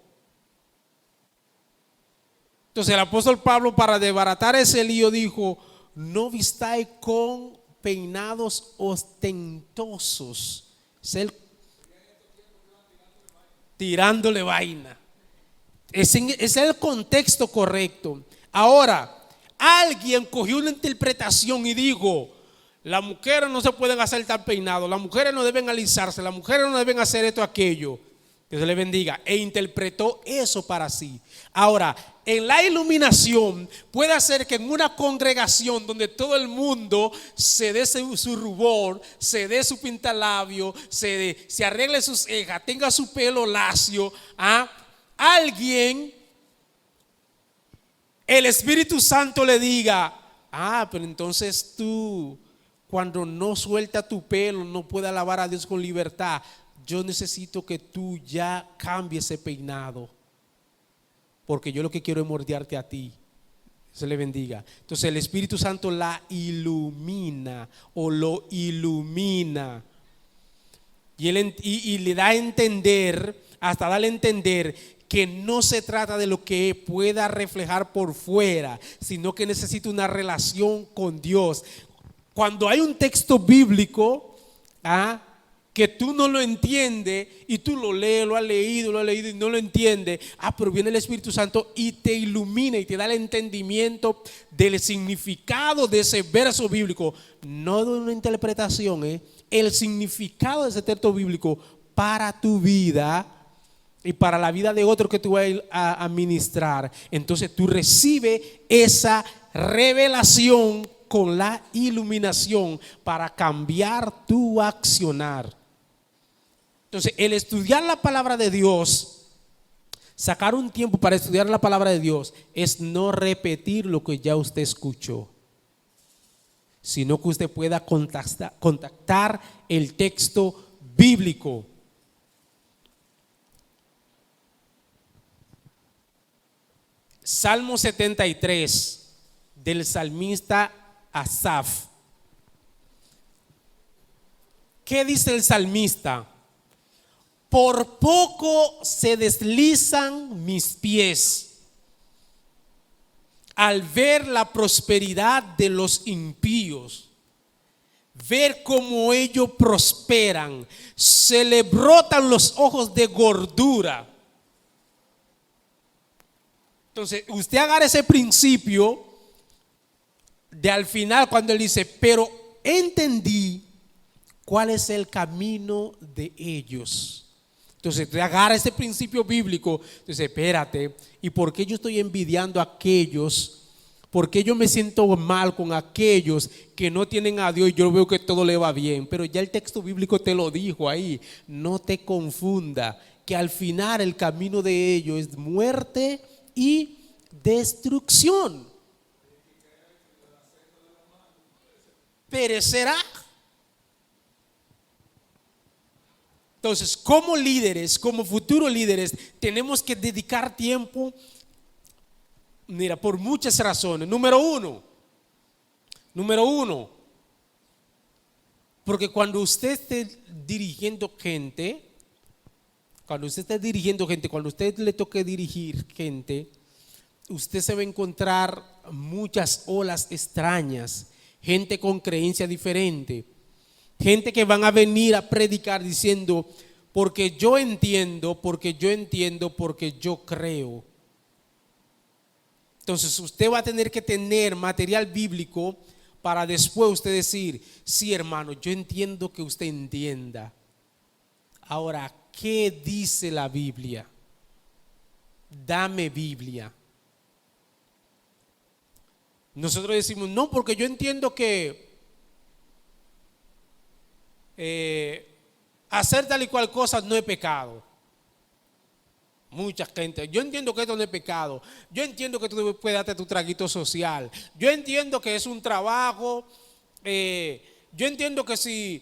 Entonces el apóstol Pablo, para desbaratar ese lío, dijo: no vistáis con peinados ostentosos. Es el tirándole vaina. Ese es el contexto correcto. Ahora, alguien cogió una interpretación y dijo: las mujeres no se pueden hacer tal peinado, las mujeres no deben alisarse, las mujeres no deben hacer esto, aquello. Que Dios le bendiga. E interpretó eso para sí. Ahora, en la iluminación puede ser que en una congregación donde todo el mundo se dé su rubor, se dé su pintalabio, se arregle sus cejas, tenga su pelo lacio, alguien, el Espíritu Santo le diga: pero entonces tú, cuando no suelta tu pelo, no puedes alabar a Dios con libertad. Yo necesito que tú ya cambies ese peinado, porque yo lo que quiero es mordearte a ti. Se le bendiga. Entonces el Espíritu Santo la ilumina o lo ilumina, y le da a entender, hasta darle a entender que no se trata de lo que pueda reflejar por fuera, sino que necesita una relación con Dios. Cuando hay un texto bíblico que tú no lo entiendes y tú lo lees, lo has leído y no lo entiendes, pero viene el Espíritu Santo y te ilumina y te da el entendimiento del significado de ese verso bíblico, no de una interpretación, el significado de ese texto bíblico para tu vida y para la vida de otro que tú vas a ministrar. Entonces tú recibes esa revelación con la iluminación para cambiar tu accionar. Entonces, el estudiar la palabra de Dios, sacar un tiempo para estudiar la palabra de Dios, es no repetir lo que ya usted escuchó, sino que usted pueda contactar el texto bíblico. Salmo 73 del salmista Asaf. ¿Qué dice el salmista? Por poco se deslizan mis pies al ver la prosperidad de los impíos, ver cómo ellos prosperan, se le brotan los ojos de gordura. Entonces, usted agarra ese principio de al final cuando él dice: pero entendí cuál es el camino de ellos. Entonces te agarra ese principio bíblico. Entonces, espérate, ¿y por qué yo estoy envidiando a aquellos? ¿Por qué yo me siento mal con aquellos que no tienen a Dios y yo veo que todo le va bien? Pero ya el texto bíblico te lo dijo ahí. No te confunda. que al final el camino de ellos es muerte y destrucción. Perecerá. Entonces, como líderes, como futuros líderes, tenemos que dedicar tiempo, mira, por muchas razones. Número uno, porque cuando usted esté dirigiendo gente, cuando usted le toque dirigir gente, usted se va a encontrar muchas olas extrañas, gente con creencia diferente, gente que van a venir a predicar diciendo, porque yo entiendo, porque yo creo. Entonces usted va a tener que tener material bíblico para después usted decir, sí, hermano, yo entiendo que usted entienda. Ahora, ¿qué dice la Biblia? Dame Biblia. Nosotros decimos, no, porque yo entiendo que hacer tal y cual cosa no es pecado. Mucha gente, yo entiendo que esto no es pecado. Yo entiendo que tú puedes darte tu traguito social. Yo entiendo que es un trabajo. Yo entiendo que si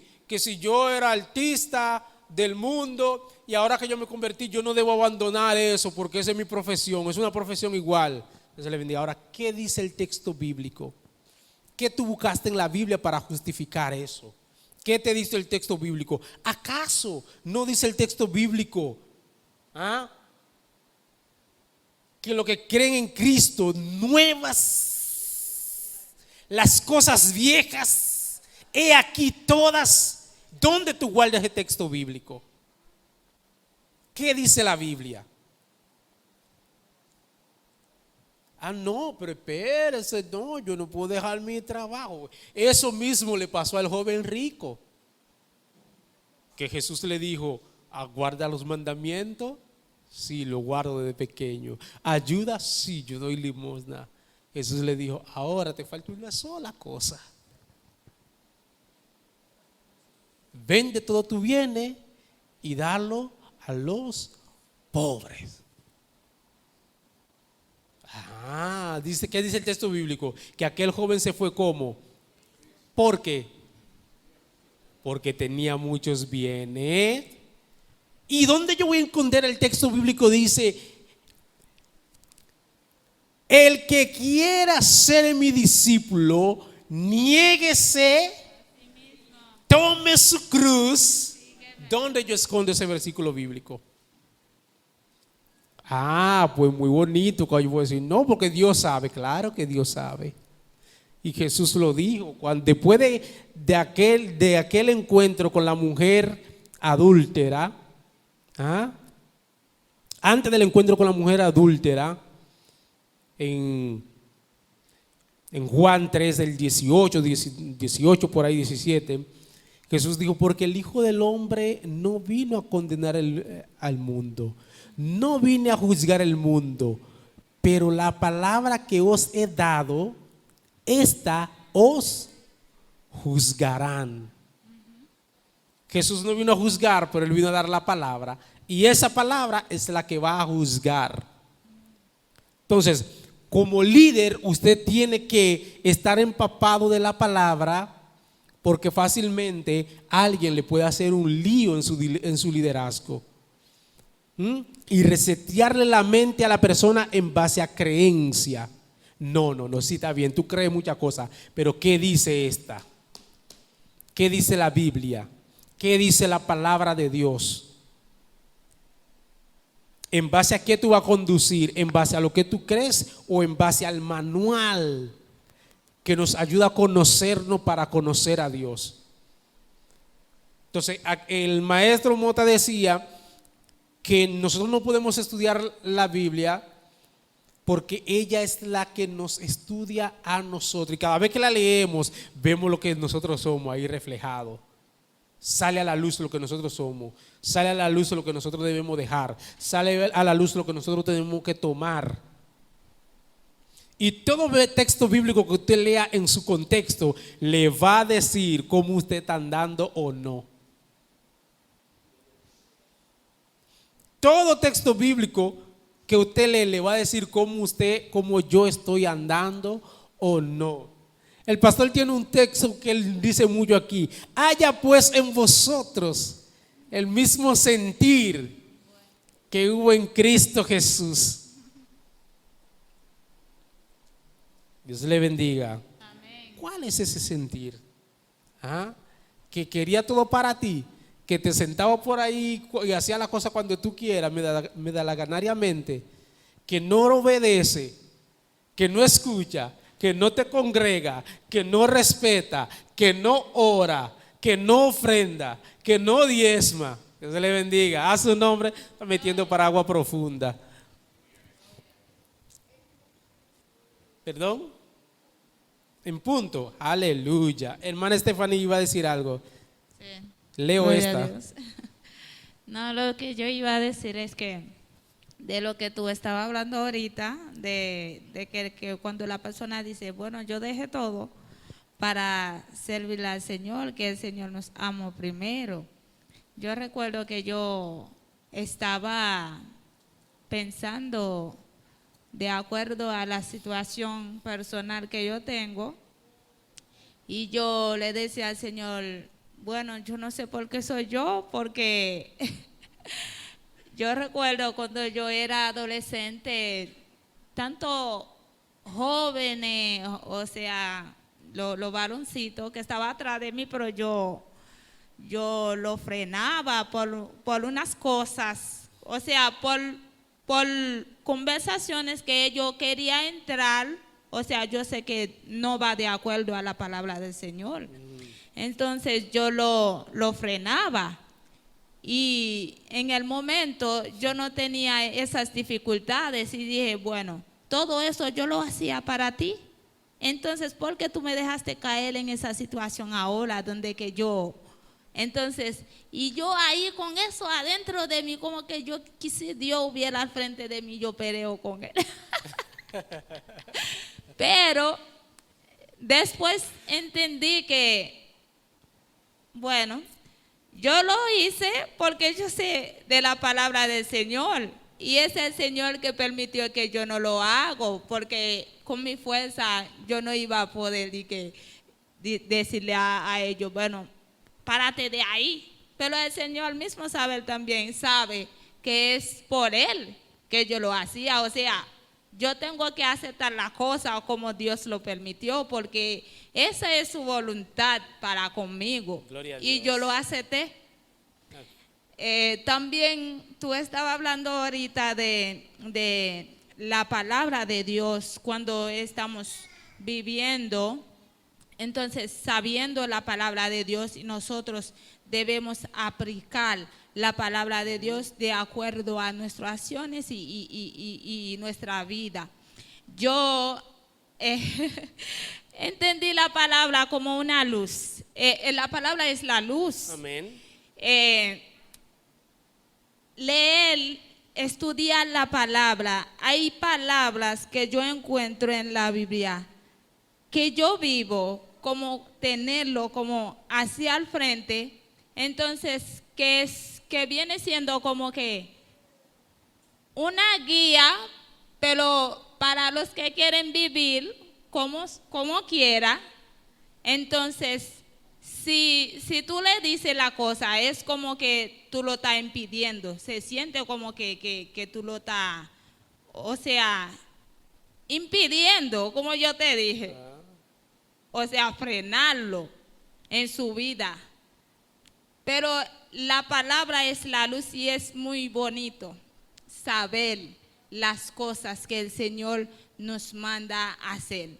yo era artista del mundo y ahora que yo me convertí, yo no debo abandonar eso porque esa es mi profesión. Es una profesión igual. Entonces le bendiga. Ahora, ¿qué dice el texto bíblico? ¿Qué tú buscaste en la Biblia para justificar eso? ¿Qué te dice el texto bíblico? ¿Acaso no dice el texto bíblico que lo que creen en Cristo, nuevas, las cosas viejas, he aquí todas? ¿Dónde tú guardas el texto bíblico? ¿Qué dice la Biblia? No, pero espérese, no, yo no puedo dejar mi trabajo. Eso mismo le pasó al joven rico, que Jesús le dijo, ¿guarda los mandamientos? Sí, lo guardo desde pequeño. ¿Ayuda? Sí, yo doy limosna. Jesús le dijo, ahora te falta una sola cosa. Vende todo tu bienes y dalo a los pobres. Dice, ¿qué dice el texto bíblico? Que aquel joven se fue ¿cómo? ¿Por qué? Porque tenía muchos bienes. ¿Y dónde yo voy a encontrar el texto bíblico? Dice, el que quiera ser mi discípulo, niéguese, tome su cruz. ¿Dónde yo escondo ese versículo bíblico? Pues muy bonito. Cuando yo voy a decir, no, porque Dios sabe. Claro que Dios sabe. Y Jesús lo dijo. Después de aquel encuentro con la mujer adúltera, antes del encuentro con la mujer adúltera, en Juan 3, del 18 por ahí 17, Jesús dijo, porque el Hijo del Hombre no vino a condenar al mundo, no vine a juzgar el mundo, pero la palabra que os he dado, esta os juzgarán. Jesús no vino a juzgar, pero Él vino a dar la palabra, y esa palabra es la que va a juzgar. Entonces, como líder, usted tiene que estar empapado de la palabra, porque fácilmente alguien le puede hacer un lío en su liderazgo. Y resetearle la mente a la persona en base a creencia. No, sí está bien, tú crees muchas cosas, pero ¿qué dice esta? ¿Qué dice la Biblia? ¿Qué dice la palabra de Dios? ¿En base a qué tú vas a conducir? ¿En base a lo que tú crees o en base al manual que nos ayuda a conocernos para conocer a Dios? Entonces, el maestro Mota decía que nosotros no podemos estudiar la Biblia porque ella es la que nos estudia a nosotros, y cada vez que la leemos vemos lo que nosotros somos ahí reflejado. Sale a la luz lo que nosotros somos, sale a la luz lo que nosotros debemos dejar, sale a la luz lo que nosotros tenemos que tomar. Y todo texto bíblico que usted lea en su contexto le va a decir cómo usted está andando o no. Todo texto bíblico que usted lee le va a decir cómo yo estoy andando o no. El pastor tiene un texto que él dice mucho aquí: haya pues en vosotros el mismo sentir que hubo en Cristo Jesús. Dios le bendiga. Amén. ¿Cuál es ese sentir? ¿Ah? Que quería todo para ti, que te sentaba por ahí y hacía la cosa cuando tú quieras, medalaganariamente, que no obedece, que no escucha, que no te congrega, que no respeta, que no ora, que no ofrenda, que no diezma. Que se le bendiga. A su nombre, está metiendo para agua profunda. ¿Perdón? En punto. Aleluya. Hermana Estefanía iba a decir algo. Sí. Leo Gloria esta. a Dios. No, lo que yo iba a decir es que de lo que tú estabas hablando ahorita, de que cuando la persona dice, bueno, yo dejé todo para servirle al Señor, que el Señor nos amó primero. Yo recuerdo que yo estaba pensando de acuerdo a la situación personal que yo tengo, y yo le decía al Señor, bueno, yo no sé por qué soy yo, porque yo recuerdo cuando yo era adolescente, tanto jóvenes, o sea, los varoncitos que estaban atrás de mí, pero yo lo frenaba por unas cosas, o sea, por conversaciones que yo quería entrar, o sea, yo sé que no va de acuerdo a la palabra del Señor. Entonces yo lo frenaba, y en el momento yo no tenía esas dificultades y dije, bueno, todo eso yo lo hacía para ti, entonces ¿por qué tú me dejaste caer en esa situación ahora donde que yo? Entonces, y yo ahí con eso adentro de mí, como que yo quise Dios hubiera al frente de mí, yo peleo con él. Pero después entendí que, bueno, yo lo hice porque yo sé de la palabra del Señor, y es el Señor que permitió que yo no lo hago, porque con mi fuerza yo no iba a poder decirle a ellos, bueno, párate de ahí. Pero el Señor mismo también sabe que es por Él que yo lo hacía. O sea, yo tengo que aceptar la cosa como Dios lo permitió, porque esa es su voluntad para conmigo. Y yo lo acepté. También tú estabas hablando ahorita de la palabra de Dios cuando estamos viviendo. Entonces, sabiendo la palabra de Dios, y nosotros debemos aplicar la palabra de Dios de acuerdo a nuestras acciones y nuestra vida. Yo entendí la palabra como una luz. La palabra es la luz. Amén. Leer, estudiar la palabra. Hay palabras que yo encuentro en la Biblia que yo vivo como tenerlo como hacia el frente, entonces que viene siendo como que una guía, pero para los que quieren vivir como quiera. Entonces, si tú le dices la cosa, es como que tú lo estás impidiendo, se siente como que tú lo estás, o sea, impidiendo, como yo te dije. O sea, frenarlo en su vida. Pero la palabra es la luz, y es muy bonito saber las cosas que el Señor nos manda a hacer.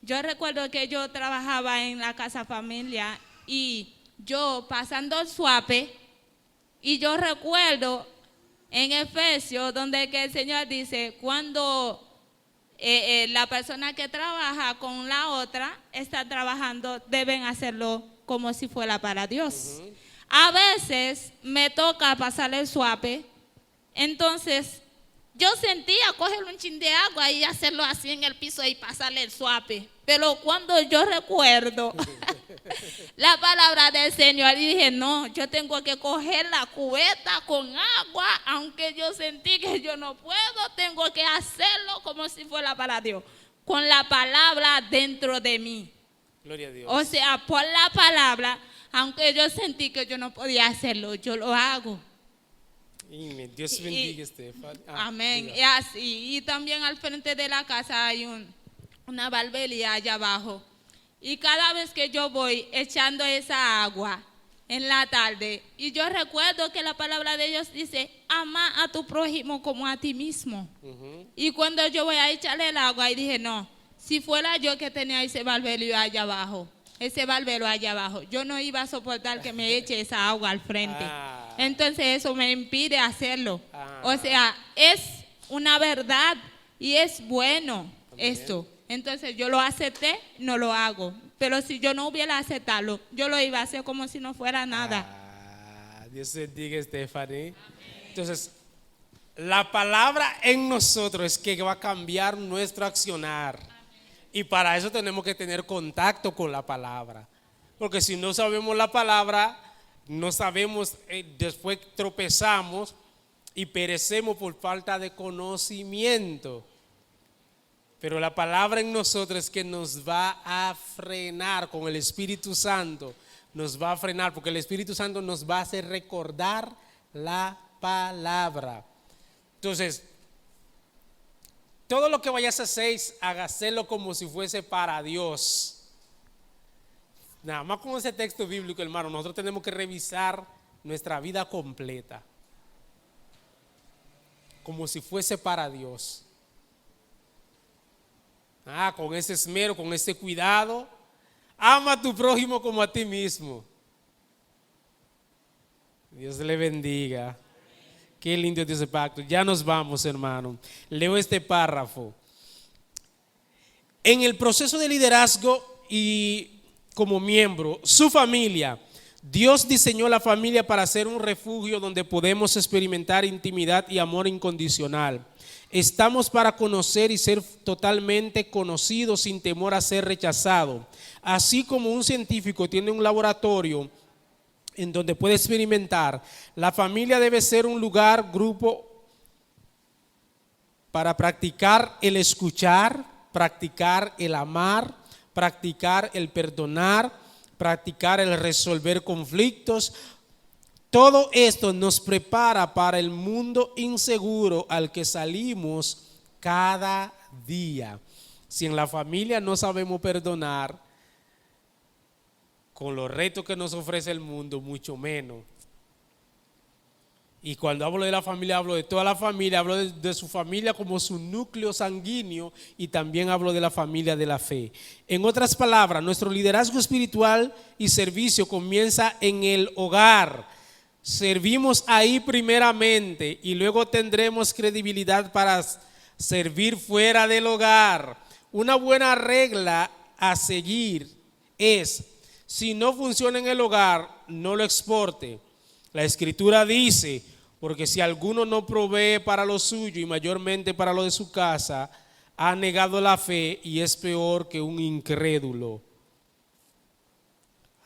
Yo recuerdo que yo trabajaba en la Casa Familia, y yo pasando el suape, y yo recuerdo en Efesios donde que el Señor dice, cuando la persona que trabaja con la otra está trabajando, deben hacerlo como si fuera para Dios. A veces me toca pasar el suape, entonces yo sentía coger un chin de agua y hacerlo así en el piso y pasarle el suape, Pero cuando yo recuerdo la palabra del Señor, y dije, no, yo tengo que coger la cubeta con agua, aunque yo sentí que yo no puedo, tengo que hacerlo como si fuera para Dios, con la palabra dentro de mí. Gloria a Dios. O sea, por la palabra, aunque yo sentí que yo no podía hacerlo, yo lo hago. Dios bendiga, Estefan. Amén. Diga. Y así, y también al frente de la casa hay una barbería allá abajo. Y cada vez que yo voy echando esa agua en la tarde, y yo recuerdo que la palabra de Dios dice, ama a tu prójimo como a ti mismo. Y cuando yo voy a echarle el agua, y dije, no, si fuera yo que tenía ese barbero allá abajo, yo no iba a soportar que me eche esa agua al frente. Entonces eso me impide hacerlo. O sea, es una verdad y es bueno esto. Entonces yo lo acepté, no lo hago. Pero si yo no hubiera aceptado, yo lo iba a hacer como si no fuera nada. Dios bendiga, Stephanie. Entonces, la palabra en nosotros es que va a cambiar nuestro accionar. Y para eso tenemos que tener contacto con la palabra. Porque si no sabemos la palabra, no sabemos, después tropezamos y perecemos por falta de conocimiento. Pero la palabra en nosotros es que nos va a frenar con el Espíritu Santo. Nos va a frenar porque el Espíritu Santo nos va a hacer recordar la palabra. Entonces, todo lo que vayas a hacer, hágaselo como si fuese para Dios. Nada más con ese texto bíblico, hermano, nosotros tenemos que revisar nuestra vida completa. Como si fuese para Dios. Con ese esmero, con ese cuidado. Ama a tu prójimo como a ti mismo. Dios le bendiga. Qué lindo es ese pacto. Ya nos vamos, hermano. Leo este párrafo. En el proceso de liderazgo y como miembro, su familia, Dios diseñó la familia para ser un refugio donde podemos experimentar intimidad y amor incondicional. Estamos para conocer y ser totalmente conocidos sin temor a ser rechazado. Así como un científico tiene un laboratorio en donde puede experimentar, la familia debe ser un lugar, grupo para practicar el escuchar, practicar el amar, practicar el perdonar, practicar el resolver conflictos. Todo esto nos prepara para el mundo inseguro al que salimos cada día. Si en la familia no sabemos perdonar, con los retos que nos ofrece el mundo, mucho menos. Y cuando hablo de la familia, hablo de toda la familia, hablo de su familia como su núcleo sanguíneo y también hablo de la familia de la fe. En otras palabras, nuestro liderazgo espiritual y servicio comienza en el hogar. Servimos ahí primeramente y luego tendremos credibilidad para servir fuera del hogar. Una buena regla a seguir es: si no funciona en el hogar, no lo exporte. La Escritura dice: porque si alguno no provee para lo suyo y mayormente para lo de su casa, ha negado la fe y es peor que un incrédulo.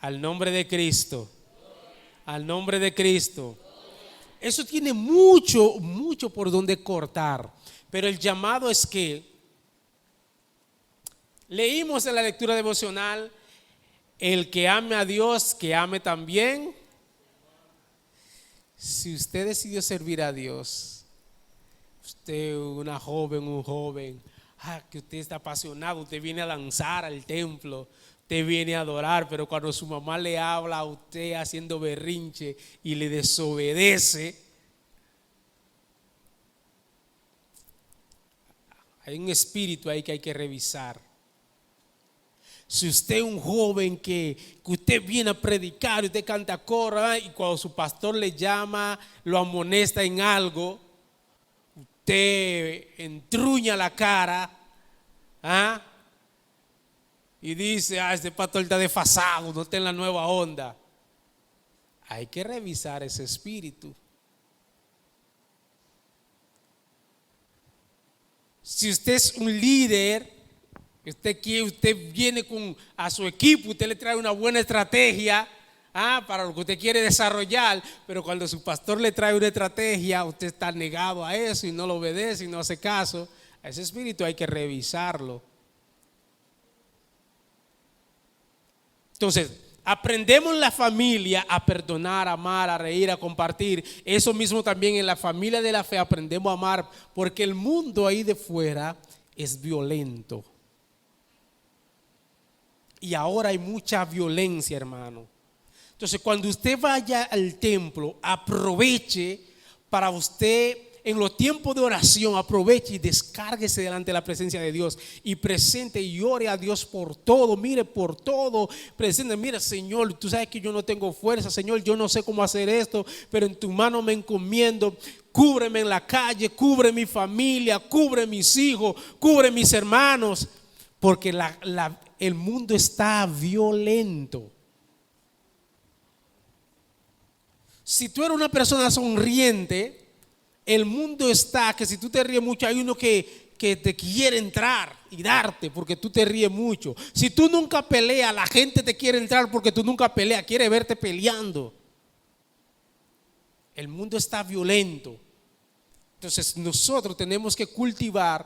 Al nombre de Cristo. Al nombre de Cristo. Eso tiene mucho por donde cortar. Pero el llamado es que leímos en la lectura devocional: el que ame a Dios, que ame también. Si usted decidió servir a Dios, usted una joven, un joven, que usted está apasionado, usted viene a danzar al templo, usted viene a adorar, pero cuando su mamá le habla a usted haciendo berrinche y le desobedece, hay un espíritu ahí que hay que revisar. Si usted es un joven que usted viene a predicar, usted canta coro, y cuando su pastor le llama, lo amonesta en algo, usted entruña la cara y dice: este pastor está desfasado, no está en la nueva onda. Hay que revisar ese espíritu. Si usted es un líder Usted viene a su equipo, usted le trae una buena estrategia para lo que usted quiere desarrollar, pero cuando su pastor le trae una estrategia, usted está negado a eso y no lo obedece y no hace caso. A ese espíritu hay que revisarlo. Entonces, aprendemos en la familia a perdonar, a amar, a reír, a compartir. Eso mismo también en la familia de la fe aprendemos a amar, porque el mundo ahí de fuera es violento. Y ahora hay mucha violencia, hermano. Entonces, cuando usted vaya al templo, aproveche para usted, en los tiempos de oración, aproveche y descárguese delante de la presencia de Dios y presente y ore a Dios por todo. Mire, por todo, presente. Mira, Señor, tú sabes que yo no tengo fuerza, Señor, yo no sé cómo hacer esto, pero en tu mano me encomiendo. Cúbreme en la calle, cubre mi familia, cubre mis hijos, cubre mis hermanos, porque el mundo está violento. Si tú eres una persona sonriente, el mundo está que si tú te ríes mucho, hay uno que te quiere entrar y darte porque tú te ríes mucho. Si tú nunca peleas, la gente te quiere entrar porque tú nunca peleas, quiere verte peleando. El mundo está violento. Entonces nosotros tenemos que cultivar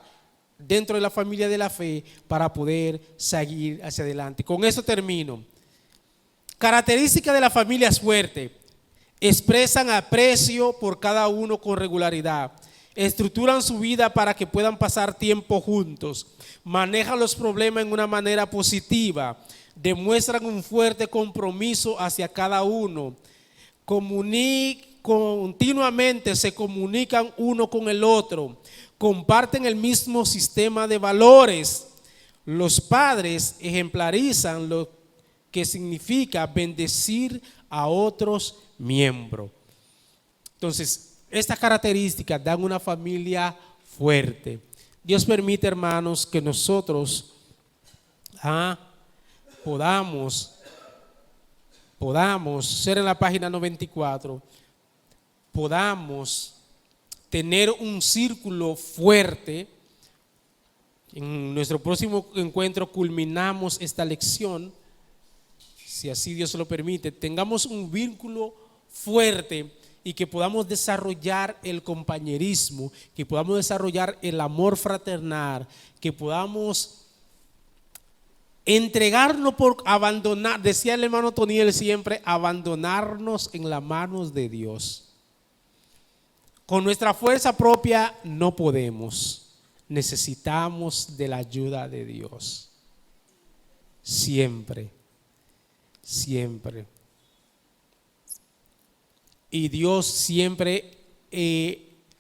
dentro de la familia de la fe para poder seguir hacia adelante. Con eso termino. Característica de la familia fuerte: expresan aprecio por cada uno con regularidad, estructuran su vida para que puedan pasar tiempo juntos, manejan los problemas en una manera positiva, demuestran un fuerte compromiso hacia cada uno, continuamente se comunican uno con el otro, comparten el mismo sistema de valores. Los padres ejemplarizan lo que significa bendecir a otros miembros. Entonces, estas características dan una familia fuerte. Dios permite, hermanos, que nosotros podamos ser en la página 94, podamos tener un círculo fuerte. En nuestro próximo encuentro culminamos esta lección, si así Dios lo permite, tengamos un vínculo fuerte y que podamos desarrollar el compañerismo, que podamos desarrollar el amor fraternal, que podamos entregarnos por abandonar, decía el hermano Toniel siempre, abandonarnos en las manos de Dios. Con nuestra fuerza propia no podemos, necesitamos de la ayuda de Dios, siempre. Y Dios siempre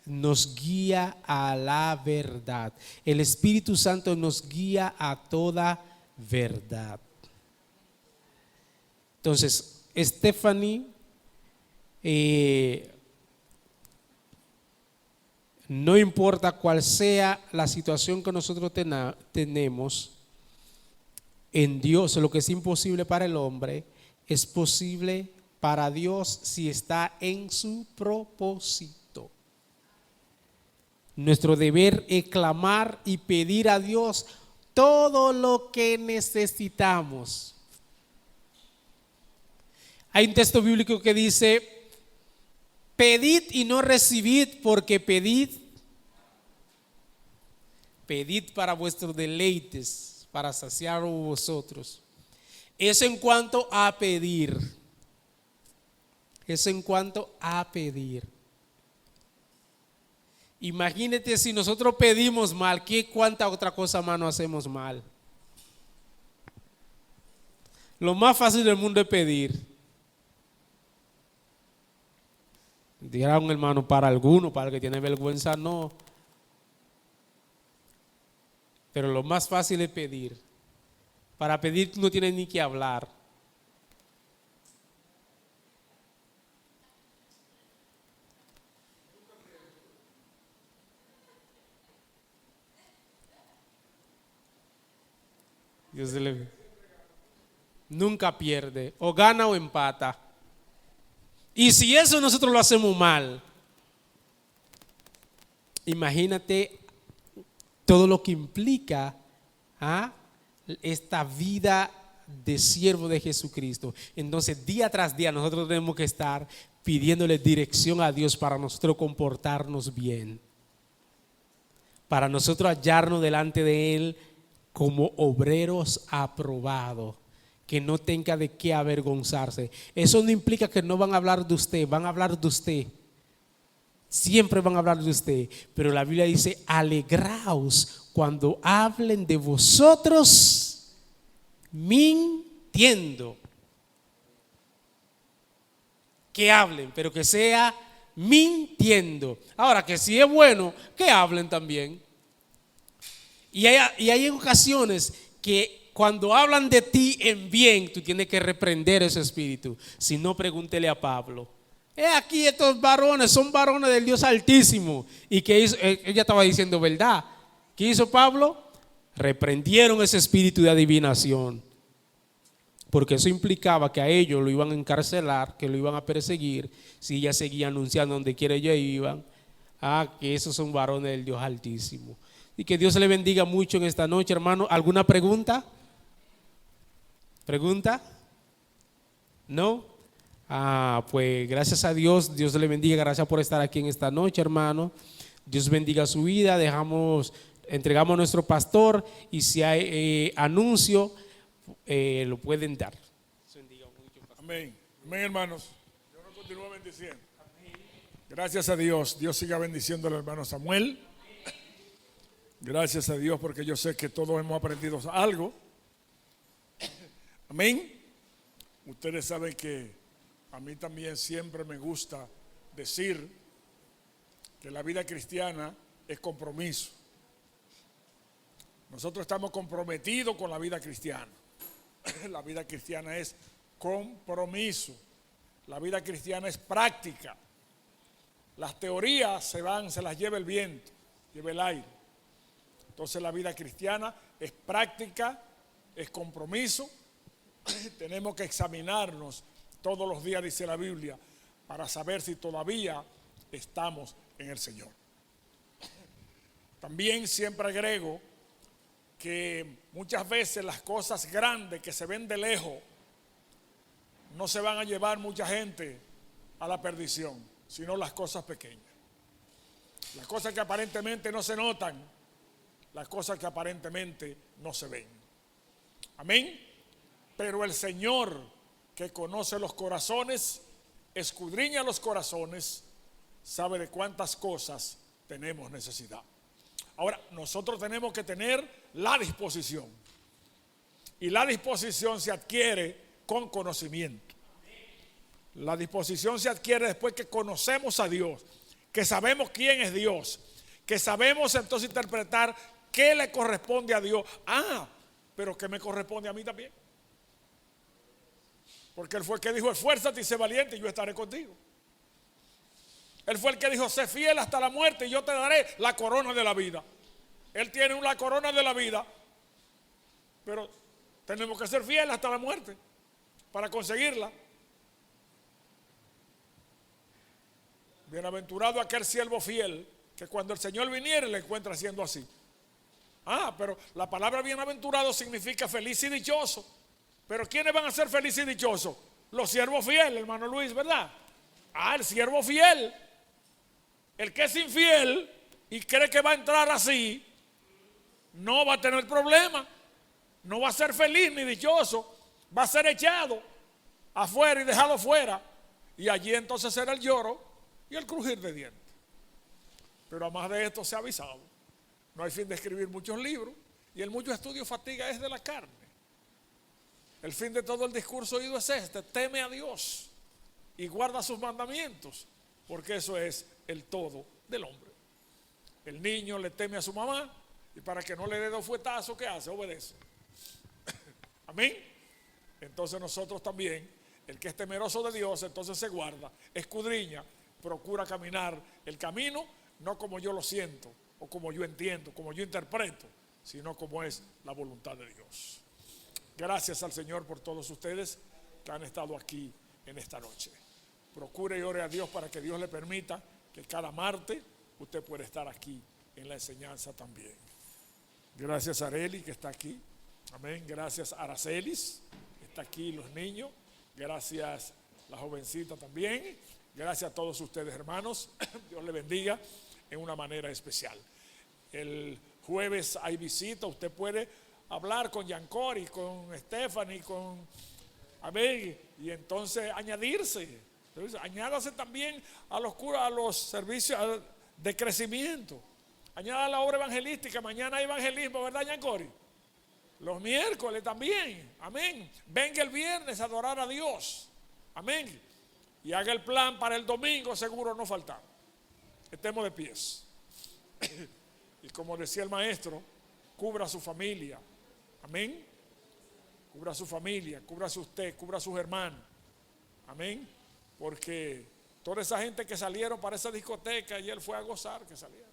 nos guía a la verdad. El Espíritu Santo nos guía a toda verdad. Entonces, Stephanie, no importa cuál sea la situación que nosotros tenemos, en Dios lo que es imposible para el hombre es posible para Dios si está en su propósito. Nuestro deber es clamar y pedir a Dios todo lo que necesitamos. Hay un texto bíblico que dice: pedid y no recibid, porque pedid para vuestros deleites, para saciar vosotros. Eso en cuanto a pedir. Eso en cuanto a pedir. Imagínate si nosotros pedimos mal, ¿cuánta otra cosa más no hacemos mal? Lo más fácil del mundo es pedir. Dirá un hermano, para alguno, para el que tiene vergüenza, no. Pero lo más fácil es pedir. Para pedir tú no tienes ni que hablar. Dios nunca pierde, o gana o empata. Y si eso nosotros lo hacemos mal, imagínate todo lo que implica esta vida de siervo de Jesucristo. Entonces, día tras día nosotros tenemos que estar pidiéndole dirección a Dios para nosotros comportarnos bien, para nosotros hallarnos delante de Él como obreros aprobados, que no tenga de qué avergonzarse. Eso no implica que no van a hablar de usted, van a hablar de usted. Siempre van a hablar de usted, pero la Biblia dice: alegraos cuando hablen de vosotros mintiendo. Que hablen, pero que sea mintiendo. Ahora, que si es bueno, que hablen también. Y hay ocasiones que cuando hablan de ti en bien, tú tienes que reprender ese espíritu. Si no, pregúntele a Pablo. Aquí estos varones son varones del Dios Altísimo. Y que hizo, ella estaba diciendo verdad. ¿Qué hizo Pablo? Reprendieron ese espíritu de adivinación, porque eso implicaba que a ellos lo iban a encarcelar, que lo iban a perseguir si ella seguía anunciando donde quiera ellos iban, que esos son varones del Dios Altísimo. Y que Dios le bendiga mucho en esta noche, hermano. ¿Alguna pregunta? ¿Pregunta? ¿No? Pues gracias a Dios, Dios le bendiga, gracias por estar aquí en esta noche, hermano. Dios bendiga su vida. Entregamos a nuestro pastor, y si hay anuncio, lo pueden dar. Amén. Amén, hermanos. Dios nos continúa bendiciendo. Gracias a Dios. Dios siga bendiciendo al hermano Samuel. Gracias a Dios, porque yo sé que todos hemos aprendido algo. Amén. Ustedes saben que a mí también siempre me gusta decir que la vida cristiana es compromiso. Nosotros estamos comprometidos con la vida cristiana. La vida cristiana es compromiso. La vida cristiana es práctica. Las teorías se las lleva el viento, lleva el aire. Entonces la vida cristiana es práctica, es compromiso. Tenemos que examinarnos todos los días, dice la Biblia, para saber si todavía estamos en el Señor. También siempre agrego que muchas veces las cosas grandes que se ven de lejos no se van a llevar mucha gente a la perdición, sino las cosas pequeñas. Las cosas que aparentemente no se notan, las cosas que aparentemente no se ven. Amén. Pero el Señor, que conoce los corazones, escudriña los corazones, sabe de cuántas cosas tenemos necesidad. Ahora, nosotros tenemos que tener la disposición. Y la disposición se adquiere con conocimiento. La disposición se adquiere después que conocemos a Dios, que sabemos quién es Dios, que sabemos entonces interpretar qué le corresponde a Dios. Pero que me corresponde a mí también. Porque Él fue el que dijo: esfuérzate y sé valiente y yo estaré contigo. Él fue el que dijo: sé fiel hasta la muerte y yo te daré la corona de la vida. Él tiene una corona de la vida, pero tenemos que ser fieles hasta la muerte para conseguirla. Bienaventurado aquel siervo fiel, que cuando el Señor viniere le encuentra siendo así. Pero la palabra bienaventurado significa feliz y dichoso. Pero ¿quiénes van a ser felices y dichosos? Los siervos fieles, hermano Luis, ¿verdad? El siervo fiel. El que es infiel y cree que va a entrar así, no va a tener problema. No va a ser feliz ni dichoso. Va a ser echado afuera y dejado fuera. Y allí entonces será el lloro y el crujir de dientes. Pero además de esto se ha avisado. No hay fin de escribir muchos libros, y el mucho estudio fatiga es de la carne. El fin de todo el discurso oído es este: teme a Dios y guarda sus mandamientos, porque eso es el todo del hombre. El niño le teme a su mamá, y para que no le dé dos fuetazos, ¿qué hace? Obedece. Amén. Entonces nosotros también, el que es temeroso de Dios, entonces se guarda, escudriña, procura caminar el camino, no como yo lo siento, o como yo entiendo, como yo interpreto, sino como es la voluntad de Dios. Gracias al Señor por todos ustedes que han estado aquí en esta noche. Procure y ore a Dios para que Dios le permita que cada martes usted pueda estar aquí en la enseñanza también. Gracias a Areli, que está aquí. Amén. Gracias Aracelis, está aquí los niños. Gracias la jovencita también. Gracias a todos ustedes, hermanos. Dios les bendiga en una manera especial. El jueves hay visita. Usted puede hablar con Yancori, con Stephanie, con amén, y entonces añadirse. Entonces, añádase también a los servicios de crecimiento. Añada la obra evangelística. Mañana hay evangelismo, ¿verdad, Yancori? Los miércoles también. Amén. Venga el viernes a adorar a Dios. Amén. Y haga el plan para el domingo, seguro no faltar. Estemos de pies. Y como decía el maestro, cubra a su familia. Amén. Cubra a su familia, cúbrase usted, cubra a sus hermanos. Amén. Porque toda esa gente que salieron para esa discoteca y él fue a gozar, que salieron.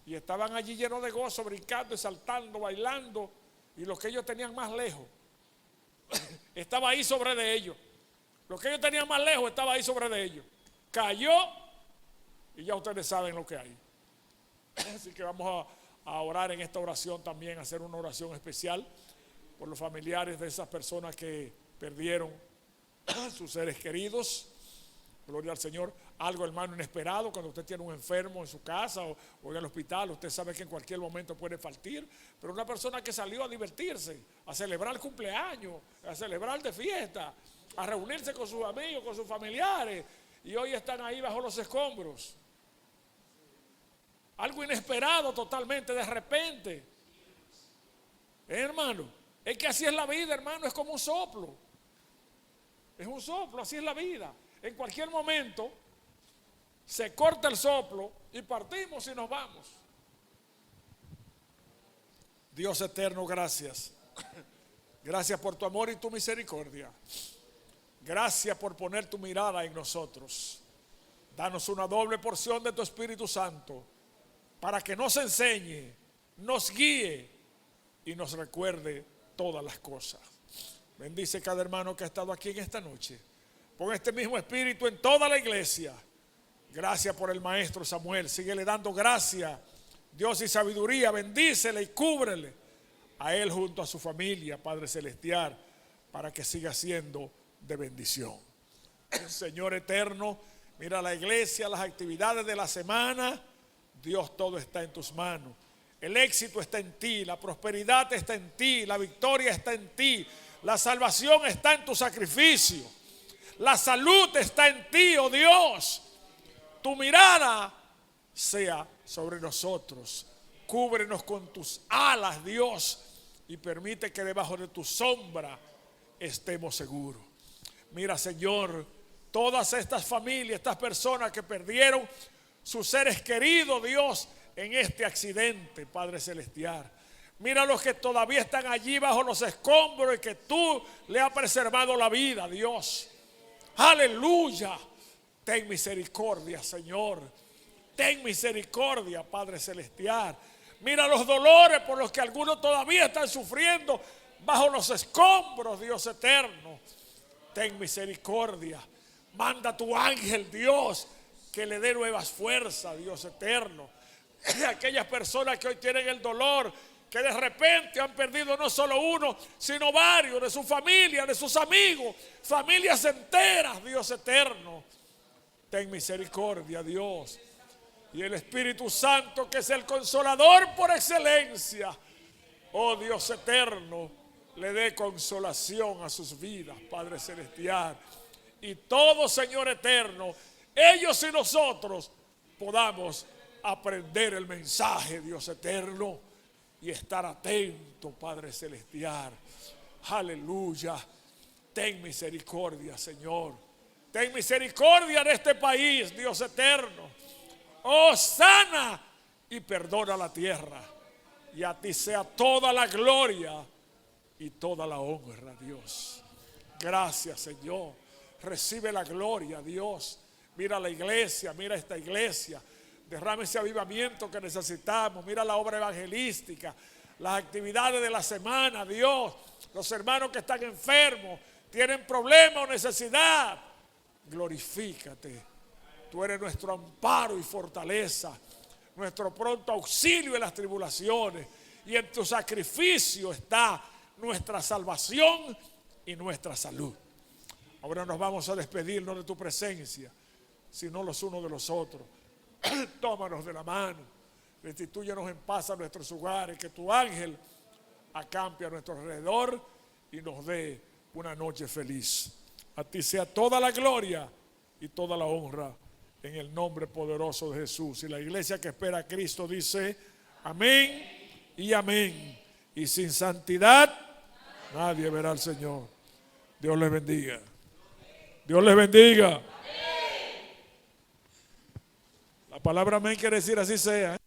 Y estaban allí llenos de gozo, brincando, saltando, bailando. Y lo que ellos tenían más lejos estaba ahí sobre de ellos. Lo que ellos tenían más lejos estaba ahí sobre de ellos. Cayó y ya ustedes saben lo que hay. Así que vamos a orar en esta oración también, hacer una oración especial por los familiares de esas personas que perdieron sus seres queridos. Gloria al Señor. Algo, hermano, inesperado, cuando usted tiene un enfermo en su casa o en el hospital, usted sabe que en cualquier momento puede partir, pero una persona que salió a divertirse, a celebrar el cumpleaños, a celebrar de fiesta, a reunirse con sus amigos, con sus familiares, y hoy están ahí bajo los escombros. Algo inesperado totalmente, de repente. Hermano, es que así es la vida, hermano, es como un soplo. Es un soplo, así es la vida. En cualquier momento se corta el soplo y partimos y nos vamos. Dios eterno, gracias. Gracias por tu amor y tu misericordia. Gracias por poner tu mirada en nosotros. Danos una doble porción de tu Espíritu Santo para que nos enseñe, nos guíe y nos recuerde todas las cosas. Bendice cada hermano que ha estado aquí en esta noche. Pon este mismo espíritu en toda la iglesia. Gracias por el maestro Samuel. Síguele dando gracia, Dios, y sabiduría. Bendícele y cúbrele a él junto a su familia, Padre Celestial, para que siga siendo de bendición. Señor eterno, mira la iglesia, las actividades de la semana. Dios, todo está en tus manos. El éxito está en ti, la prosperidad está en ti, la victoria está en ti, la salvación está en tu sacrificio, la salud está en ti, oh Dios. Tu mirada sea sobre nosotros. Cúbrenos con tus alas, Dios, y permite que debajo de tu sombra estemos seguros. Mira, Señor, todas estas familias, estas personas que perdieron sus seres queridos, Dios, en este accidente, Padre Celestial. Mira los que todavía están allí bajo los escombros y que tú le has preservado la vida, Dios. Aleluya. Ten misericordia, Señor. Ten misericordia, Padre Celestial. Mira los dolores por los que algunos todavía están sufriendo bajo los escombros, Dios eterno. Ten misericordia. Manda tu ángel, Dios, que le dé nuevas fuerzas, Dios eterno. Aquellas personas que hoy tienen el dolor, que de repente han perdido no solo uno, sino varios de su familia, de sus amigos, familias enteras, Dios eterno. Ten misericordia, Dios. Y el Espíritu Santo, que es el consolador por excelencia, oh Dios eterno, le dé consolación a sus vidas, Padre Celestial. Y todo, Señor eterno, ellos y nosotros podamos aprender el mensaje, Dios eterno, y estar atento, Padre Celestial. Aleluya. Ten misericordia, Señor. Ten misericordia de este país, Dios eterno. Oh, sana y perdona la tierra. Y a ti sea toda la gloria y toda la honra, Dios. Gracias, Señor. Recibe la gloria, Dios. Mira la iglesia, mira esta iglesia. Derrame ese avivamiento que necesitamos. Mira la obra evangelística, las actividades de la semana, Dios. Los hermanos que están enfermos, tienen problemas o necesidad. Glorifícate. Tú eres nuestro amparo y fortaleza, nuestro pronto auxilio en las tribulaciones. y en tu sacrificio está nuestra salvación y nuestra salud. Ahora nos vamos a despedirnos de tu presencia, sino los unos de los otros. Tómanos de la mano, restitúyenos en paz a nuestros hogares, que tu ángel acampe a nuestro alrededor y nos dé una noche feliz. A ti sea toda la gloria y toda la honra en el nombre poderoso de Jesús. Y la iglesia que espera a Cristo dice amén y amén. Y sin santidad nadie verá al Señor. Dios les bendiga. Dios les bendiga. La palabra amén quiere decir así sea.